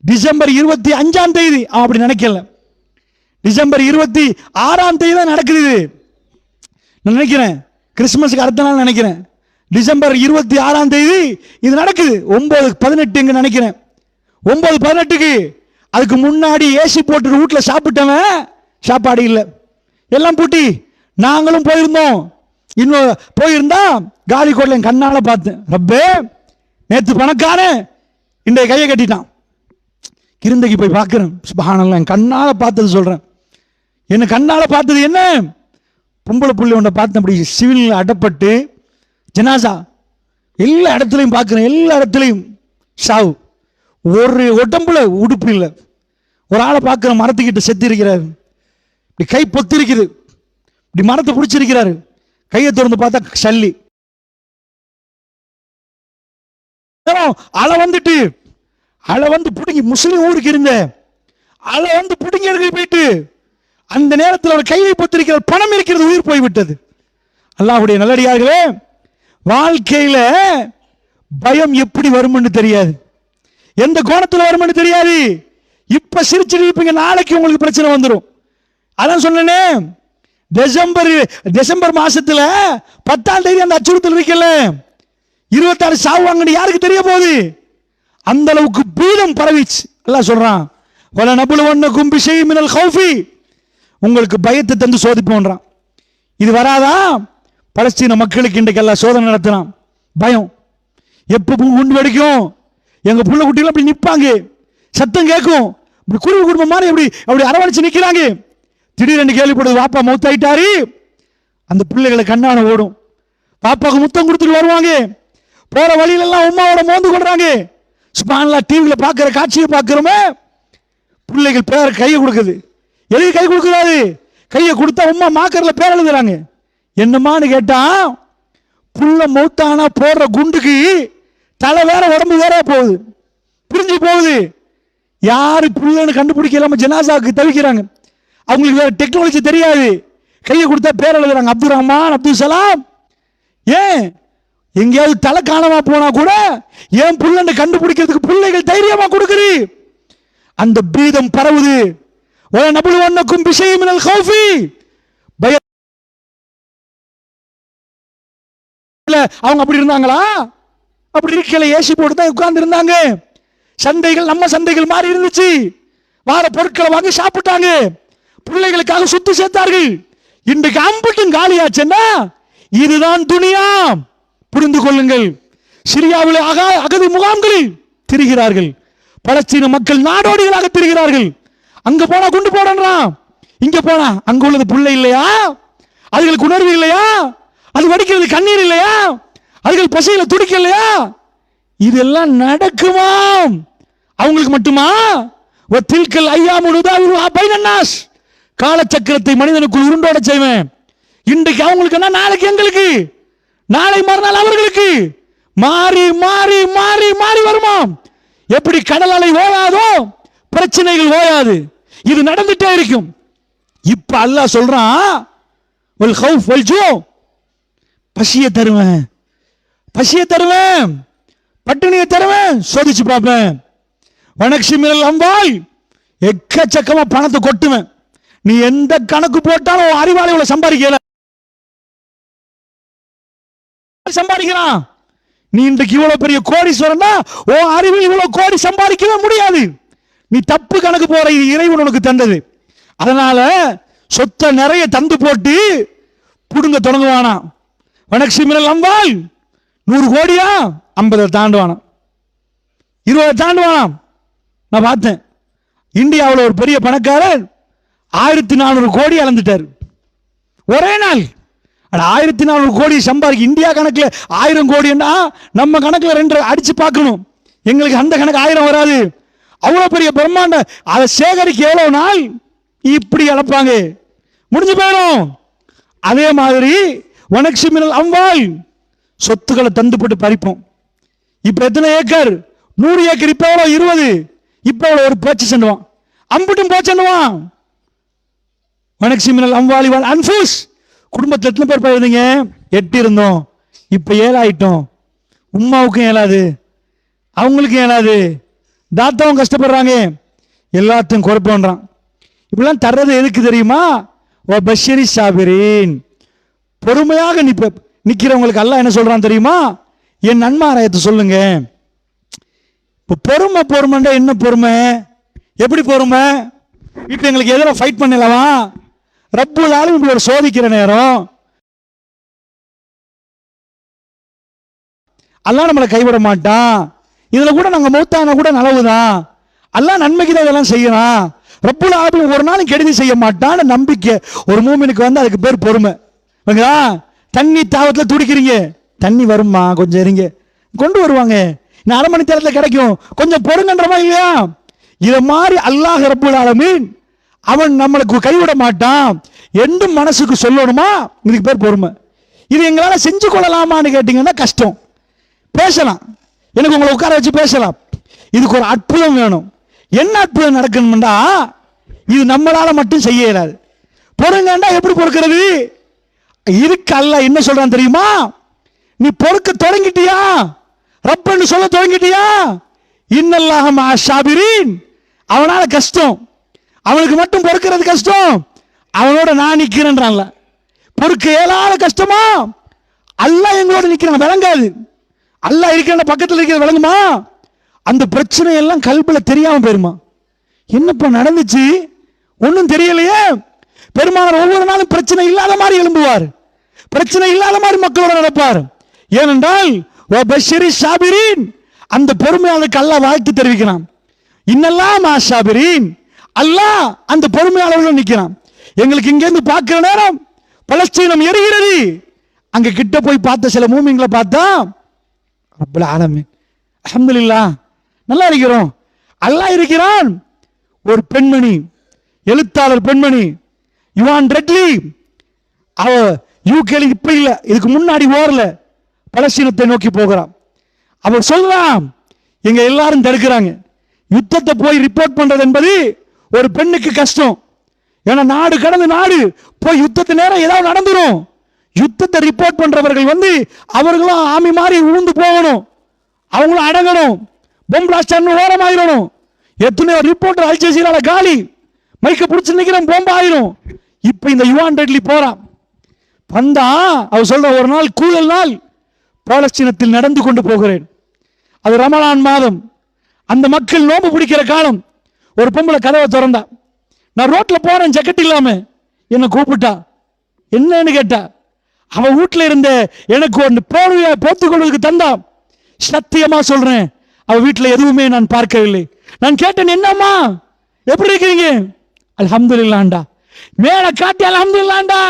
டிசம்பர் 25ஆம் தேதி அவன் அப்படி நினைக்கல. டிசம்பர் 26ஆம் தேதி தான் நடக்குது. நான் நினைக்கிறேன் கிறிஸ்துமஸுக்கு அடுத்த நாள் நினைக்கிறேன். டிசம்பர் 26ஆம் தேதி இது நடக்குது. 9:18 எங்க நினைக்கிறேன். 9:18க்கு அதுக்கு முன்னாடி ஏசி போட்டு வீட்டுல சாப்பிட்டவன் சாப்பாடு இல்லை, எல்லாம் பூட்டி. நாங்களும் போயிருந்தோம். இன்னும் போயிருந்தா காலி கோட்ல கண்ணால பார்த்தேன். ரப்பே, நேற்று பணக்காரன் இன்றைய கையை கட்டிட்டான். இருந்தகி போய் பார்க்கிறேன். சுப்ஹானல்லாஹ், என் கண்ணால பார்த்தது சொல்றேன். என்ன கண்ணால பார்த்தது என்ன? பொம்பளை புள்ளி ஒன்றை பார்த்து அப்படி சிவில் அடப்பட்டு ஜனாசா எல்லா இடத்துலையும் பார்க்கிறேன். எல்லா இடத்துலையும் சாவு. ஒரு உடம்புல உடுப்பு இல்லை. ஒரு ஆளை பார்க்கிற மரத்துக்கிட்ட செத்து இருக்கிறார். இப்படி கை பொத்து இருக்குது. இப்படி மரத்தை பிடிச்சிருக்கிறாரு. கையை திறந்து பார்த்தா சல்லி. அலை வந்துட்டு அலை வந்து பிடுங்கி முஸ்லீம் ஊருக்கு இருந்த அலை வந்து பிடுங்கி எடுக்க போயிட்டு அந்த நேரத்தில் அவர் கையை பொத்திருக்கிறார். பணம் இருக்கிறது, உயிர் போய்விட்டது. அல்லாஹ்வுடைய நல்லடியார்களே, வாழ்க்கையில பயம் எப்படி வரும்னு தெரியாது, எந்த கோணத்தில் வரும்னு தெரியாது. இப்ப சிரிச்சிட்டு இருப்பீங்க, நாளைக்கு உங்களுக்கு பிரச்சனை வந்துடும். அதான் சொன்னேனே, டிசம்பர் மாசத்துல 10ஆம் தேதி அந்த அச்சுறுத்தல் இருக்கல, 26 சாவுவாங்கன்னு யாருக்கு தெரிய போகுது? அந்த அளவுக்கு பீடம் பரவிச்சு. அல்லாஹ் சொல்றான், வல நபுலுவன்னகும் பிஷைஇம் மினல் கௌஃபி, உங்களுக்கு பயத்தை தந்து சோதிப்போன்றான். இது வராதா? பலஸ்தீன மக்களுக்கு இன்றைக்கு எல்லாம் சோதனை நடத்தினான். பயம். எப்ப குண்டு வெடிக்கும், எங்க புள்ள குட்டிகள் அப்படி நிற்பாங்க, சத்தம் கேட்கும், இப்படி குடும்ப குடும்பம் மாதிரி அப்படி அப்படி அரவணைச்சு நிற்கிறாங்க. திடீரென்று கேள்விப்படுது வாப்பா மௌத்தாயிட்டாரு. அந்த பிள்ளைகளை கண்ணான ஓடும். பாப்பாவுக்கு முத்தம் கொடுத்துட்டு வருவாங்க. போற வழியிலெல்லாம் உமாவோட மோந்து கொள்றாங்க. சுப்ஹானல்லாஹ், டிவியில பார்க்கிற காட்சியை பார்க்கிறோமே, பிள்ளைகள் பேர கையை கொடுக்குது. எதுக்கு கை கொடுக்குறாரு? கையை கொடுத்தா உமா மாக்கர்ல பேர் எழுதுறாங்க. என்னமான்னு கேட்டா, புள்ள மௌத்தானா போடுற குண்டுக்கு தலை வேற உடம்பு வேற போகுது, பிரிஞ்சு போகுது. யாரு புள்ளன்னு கண்டுபிடிக்கலாம ஜனாசாவுக்கு தவிக்கிறாங்க. அவங்களுக்கு வேற டெக்னாலஜி தெரியாது. கையை கொடுத்தா பேர் எழுதுறாங்க, அப்துல் ரஹ்மான், அப்துல் சலாம். ஏன் எங்கேயாவது தலை காணாம போனா கூட ஏன் புள்ளன்னு கண்டுபிடிக்கிறதுக்கு பிள்ளைகள் தைரியமா கொடுக்குது. அந்த பீதம் பரவுது. நபுலுவன்னகும் பிஷைஇம் மினல் கௌஃபி, அவங்க அப்படி இருந்தாங்களா? அப்படி இருக்கல, ஏசி போட்டு தான் உட்கார்ந்து இருந்தாங்க. சந்தைகள் நம்ம சந்தைகள் மாறி இருந்துச்சு. வார பொருட்களை வாங்கி சாப்பிட்டாங்க. பிள்ளைகளுக்காக சுத்து சேர்த்தார்கள். இன்றைக்கு அம்புட்டும் காலியாச்சுன்னா இதுதான் துனியா. புரிந்து கொள்ளுங்கள். சிரியாவில் அகதி முகாம்களில் திரிகிறார்கள். பலஸ்தீன மக்கள் நாடோடிகளாக திரிகிறார்கள். அங்க போனா குண்டு போடுறான், இங்க போனா அங்க உள்ளது புள்ளை இல்லையா? அதுகளுக்கு உணர்வு இல்லையா? அது வடிக்கிறது கண்ணீர் இல்லையா? அதுகள் பசியில துடிக்க இல்லையா? இதெல்லாம் நடக்குமா? அவங்களுக்கு மட்டுமா? வத்தில்கல் ஐயாமு நுதாவிலுஹா பைனன்னாஸ், காலச்சக்கரத்தை மனிதனுக்குள் உருண்டோட செய்வேன். இன்றைக்கு அவங்களுக்கு என்ன, நாளைக்கு எங்களுக்கு, நாளை மறுநாள் அவர்களுக்கு. மாறி மாறி மாறி மாறி வருமா? எப்படி கடல் அலை ஓயாதோ பிரச்சனைகள் ஓயாது. இது நடந்துட்டே இருக்கும். இப்ப அல்லாஹ் சொல்றான், வல் கௌஃப் வல் ஜூ, பசியை தருவேன், பசியை தருவேன், பட்டினியை தருவேன், சோதிச்சு பார்ப்பேன். வனக்ஷி மினல் அம்வால், எக்கச்சக்கமா பணத்தை கொட்டுவேன். நீ எந்த கணக்கு போட்டாலும் அறிவாளிகளை சம்பாதிக்கல, சம்பாதிக்கிறான். நீ இன்றைக்கு இவ்வளவு பெரிய கோடீஸ்வரன், ஓ அறிவில் இவ்வளவு கோடி சம்பாதிக்கவே முடியாது. நீ தப்பு கணக்கு போற, இறைவன் உனக்கு தந்தது. அதனால சொத்தை நிறைய தந்து போட்டு புடுங்க தொடங்குவானா. வனக்ஷி மினல் அம்வால், 100 கோடியா 50 தாண்டுவானா, 20 தாண்டுவானா. நான் பார்த்தேன், இந்தியாவில் ஒரு பெரிய பணக்காரர் 1400 கோடி அளந்துட்டார் ஒரே நாள். 1400 கோடி சம்பாதிக்க, இந்தியா கணக்கில் 1000 கோடின்னா நம்ம கணக்கில் 2 அடிச்சு பார்க்கணும். எங்களுக்கு அந்த கணக்கு 1000 வராது. அவ்வளவு பெரிய பிரம்மாண்ட, அதை சேகரிக்க எவ்வளவு நாள்? இப்படி அளப்பாங்க, முடிஞ்சு போயிடும். அதே மாதிரி வனக்ஷி மினல் அம்வால், சொத்துக்களை தந்து போட்டு பறிப்போம். இப்ப எத்தனை ஏக்கர்? 100 ஏக்கர். இப்ப எவ்வளவு? 20. இப்ப எவ்வளவு? ஒரு பேச்சு சென்றுவான், அம்புட்டும் போச்சுவான். வனக்ஷி மினல் அம்வாலி வல் அன்ஃபுஸ், குடும்பத்தில் எத்தனை பேர் போயிருந்தீங்க? 8 இருந்தோம், இப்ப 7 ஆயிட்டோம். உம்மாவுக்கும் ஏலாது, அவங்களுக்கும் ஏலாது, தாத்தாவும் கஷ்டப்படுறாங்க, எல்லாத்தையும் குறைப்போன்றான். இப்படிலாம் தர்றது எதுக்கு தெரியுமா? பஷரி சாபிரின், பொறுமையாக நிக்கிறவங்களுக்கு அல்லாஹ் என்ன சொல்றான் தெரியுமா? என் நன்மாராயத்தை சொல்லுங்க. இப்போ பொறுமை, பொறுமைண்டா என்ன பொறுமை? எப்படி பொறுமை? இப்போ எங்களுக்கு எதிராக ஃபைட் பண்ணலவா? ரப்புல் ஆலமீன் இப்படி ஒரு சோதிக்கிற நேரம், அல்லாஹ் நம்மளை கைவிட மாட்டான். இதுல கூட நாங்க மௌத்தான கூட நலவுதான். அல்லாஹ் நன்மைக்கு தான் இதெல்லாம் செய்யறான், ரப்புல் ஆலமீன் ஒரு நாளும் கெடுதி செய்ய மாட்டான்னு நம்பிக்கை ஒரு மூமினுக்கு வந்து அதுக்கு பேர் பொறுமை. தண்ணி தாவத்தில் துடிக்கிறீங்க, தண்ணி வருமா, கொஞ்சம் இருங்க, கொண்டு வருவாங்க, இன்னும் அரை மணி நேரத்தில் கிடைக்கும், கொஞ்சம் பொறுங்கன்றமா இல்லையா? இதை மாதிரி அல்லாஹ் ரப்புல் ஆலமீன் அவன் நம்மளுக்கு கைவிட மாட்டான் என்று மனசுக்கு சொல்லணுமா, இதுக்கு பேர் பொறுமை. இது எங்களால் செஞ்சு கொள்ளலாமான்னு கேட்டீங்கன்னா கஷ்டம். பேசலாம், எனக்கு உங்களை உட்கார வச்சு பேசலாம். இதுக்கு ஒரு அற்புதம் வேணும். என்ன அற்புதம் நடக்கணும்டா, இது நம்மளால மட்டும் செய்ய இயலாது. பொறுங்கண்டா எப்படி பொறுக்கிறது? இதுக்கு அல்லாஹ் என்ன சொல்றான் தெரியுமா? நீ பொறுக்க தொடங்கிட்டியா, ரப்பன்னு சொல்ல தொடங்கிட்டியா, இன்னல்லாஹ மஅ ஸாபிரீன், அவனால கஷ்டம், அவனுக்கு மட்டும் பொறுக்கிறது கஷ்டம், அவனோட நான் நிக்கிறேன்றான்ல. பொறுக்க இயலாத கஷ்டமா, அல்லாஹ் எங்களோட நிக்கிறான், விளங்காது. அல்லாஹ் இருக்கிற பக்கத்தில் இருக்கிறது விளங்குமா? அந்த பிரச்சனை எல்லாம் கல்புல தெரியாம போயிருமா. என்னப்பா நடந்துச்சு ஒன்றும் தெரியலையே. பெருமானார் ஒவ்வொரு நாளும் பிரச்சனை இல்லாத மாதிரி எழும்புவார், பிரச்சனை இல்லாத மாதிரி மக்களோட நடப்பார். ஏனென்றால் அந்த பொறுமையாளருக்கு அல்லாஹ் வாழ்த்து தெரிவிக்கிறான். இன்னெல்லாம் ஸாபிரீன், அல்லாஹ் அந்த பொறுமையாளர்கள் நிற்கிறான். எங்களுக்கு இங்கேருந்து பார்க்கிற நேரம் பலஸ்தீனம் எரிகிறது, அங்க கிட்ட போய் பார்த்த சில மூமின்களை பார்த்தா ரப்பல் ஆலமீன் அல்ஹம்துலில்லாஹ் நல்லா இருக்கிறோம், அல்லாஹ் இருக்கிறான். ஒரு பெண்மணி, எழுத்தாளர் பெண்மணி யுவான் ரெட்லி, அவ யூகேல இப்ப இல்ல, இதுக்கு முன்னாடி ஓரல பலஸ்தீனத்தை நோக்கி போகிறான். அவர் சொல்றான், எங்க எல்லாரும் தடுக்கிறாங்க, யுத்தத்தை போய் ரிப்போர்ட் பண்றது என்பது ஒரு பெண்ணுக்கு கஷ்டம். ஏன்னா நாடு கடந்து நாடு போய் யுத்தத்து நேரம் ஏதாவது நடந்துரும். யுத்தத்தை ரிப்போர்ட் பண்றவர்கள் வந்து அவர்களும் ஆமி மாதிரி உழுந்து போகணும், அவங்களும் அடங்கணும், பொம் பிளாஸ்டர் ஓரமாயிரணும். எத்தனையோ ரிப்போர்ட்டர் அல் ஜசீரால காலி, மைக்க பிடிச்சு நிக்கிறோம், பொம்பு ஆயிரும். இப்ப இந்த யுவான் ரெட்லி போறான், வந்தா அவர் சொல்ற, ஒரு நாள் கூழல் நாள் பாலஸ்தீனத்தில் நடந்து கொண்டு போகிறேன், அது ரமலான் மாதம், அந்த மக்கள் நோம்பு பிடிக்கிற காலம். ஒரு பொம்பளை கதவை திறந்தா, நான் ரோட்ல போறேன் ஜக்கெட் இல்லாம, என்ன கூப்பிட்டா, என்னன்னு கேட்டா, அவ வீட்டுல இருந்த எனக்கு ஒன்று போர்வையை போத்துக் கொள்வதற்கு தந்தா. சத்தியமா சொல்றேன், அவ வீட்டுல எதுவுமே நான் பார்க்கவில்லை. நான் கேட்டேன், என்னம்மா எப்படி இருக்கிறீங்க? அல்ஹம்துலில்லாஹ்டா. மேல காட்டி அல்ஹம்துலில்லாஹ்டா,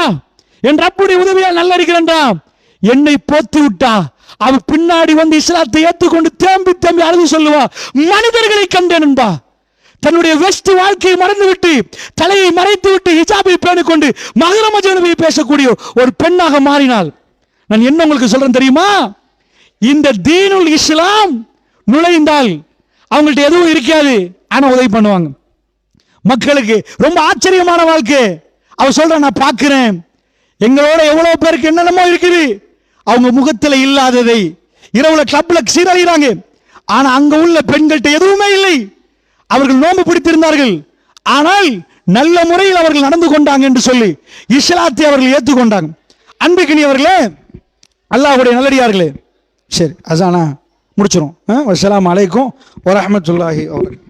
என் ரப்புடைய உதவியால் நல்லா இருக்கிறேன்டா. என்னை போத்து விட்டா, அவ பின்னாடி வந்து இஸ்லாத்தை ஏற்றுக்கொண்டு தேம்பி தேம்பி அழுது சொல்லுவா, மனிதர்களை கண்டேன் என்பா. தன்னுடைய வெஸ்ட் வாழ்க்கையை மறந்து விட்டு, தலையை மறைத்து விட்டு, ஹிஜாபை பேணிக் கொண்டு மஹ்ரம ஜனபியை பேசக்கூடிய ஒரு பெண்ணாக மாறினாள். நான் என்ன உங்களுக்கு சொல்றேன் தெரியுமா? இந்த தீனுல் இஸ்லாம் நுழைந்தால் அவங்கள்ட்ட எதுவும் இருக்காது, ஆனா உதவி பண்ணுவாங்க மக்களுக்கு. ரொம்ப ஆச்சரியமான வாழ்க்கை. அவ சொல்ற, நான் பார்க்கிறேன் எங்களோட எவ்வளவு பேருக்கு என்னென்னமோ இருக்குது, அவங்க முகத்தில் இல்லாததை இரவுல கிளப்ல சீரழிகிறாங்க, ஆனா அங்க உள்ள பெண்கள்கிட்ட எதுவுமே இல்லை. அவர்கள் நோன்பு பிடித்திருந்தார்கள், ஆனால் நல்ல முறையில் அவர்கள் நடந்து கொண்டாங்க என்று சொல்லி இஸ்லாத்தை அவர்கள் ஏற்றுக்கொண்டாங்க. அன்புக்கினியவர்களே, அல்லாஹ்வுடைய நல்லடியார்களே, சரி அசானா முடிச்சிரும். அஸ்ஸலாமு அலைக்கும் வரஹ்மத்துல்லாஹி வபரகாத்துஹு.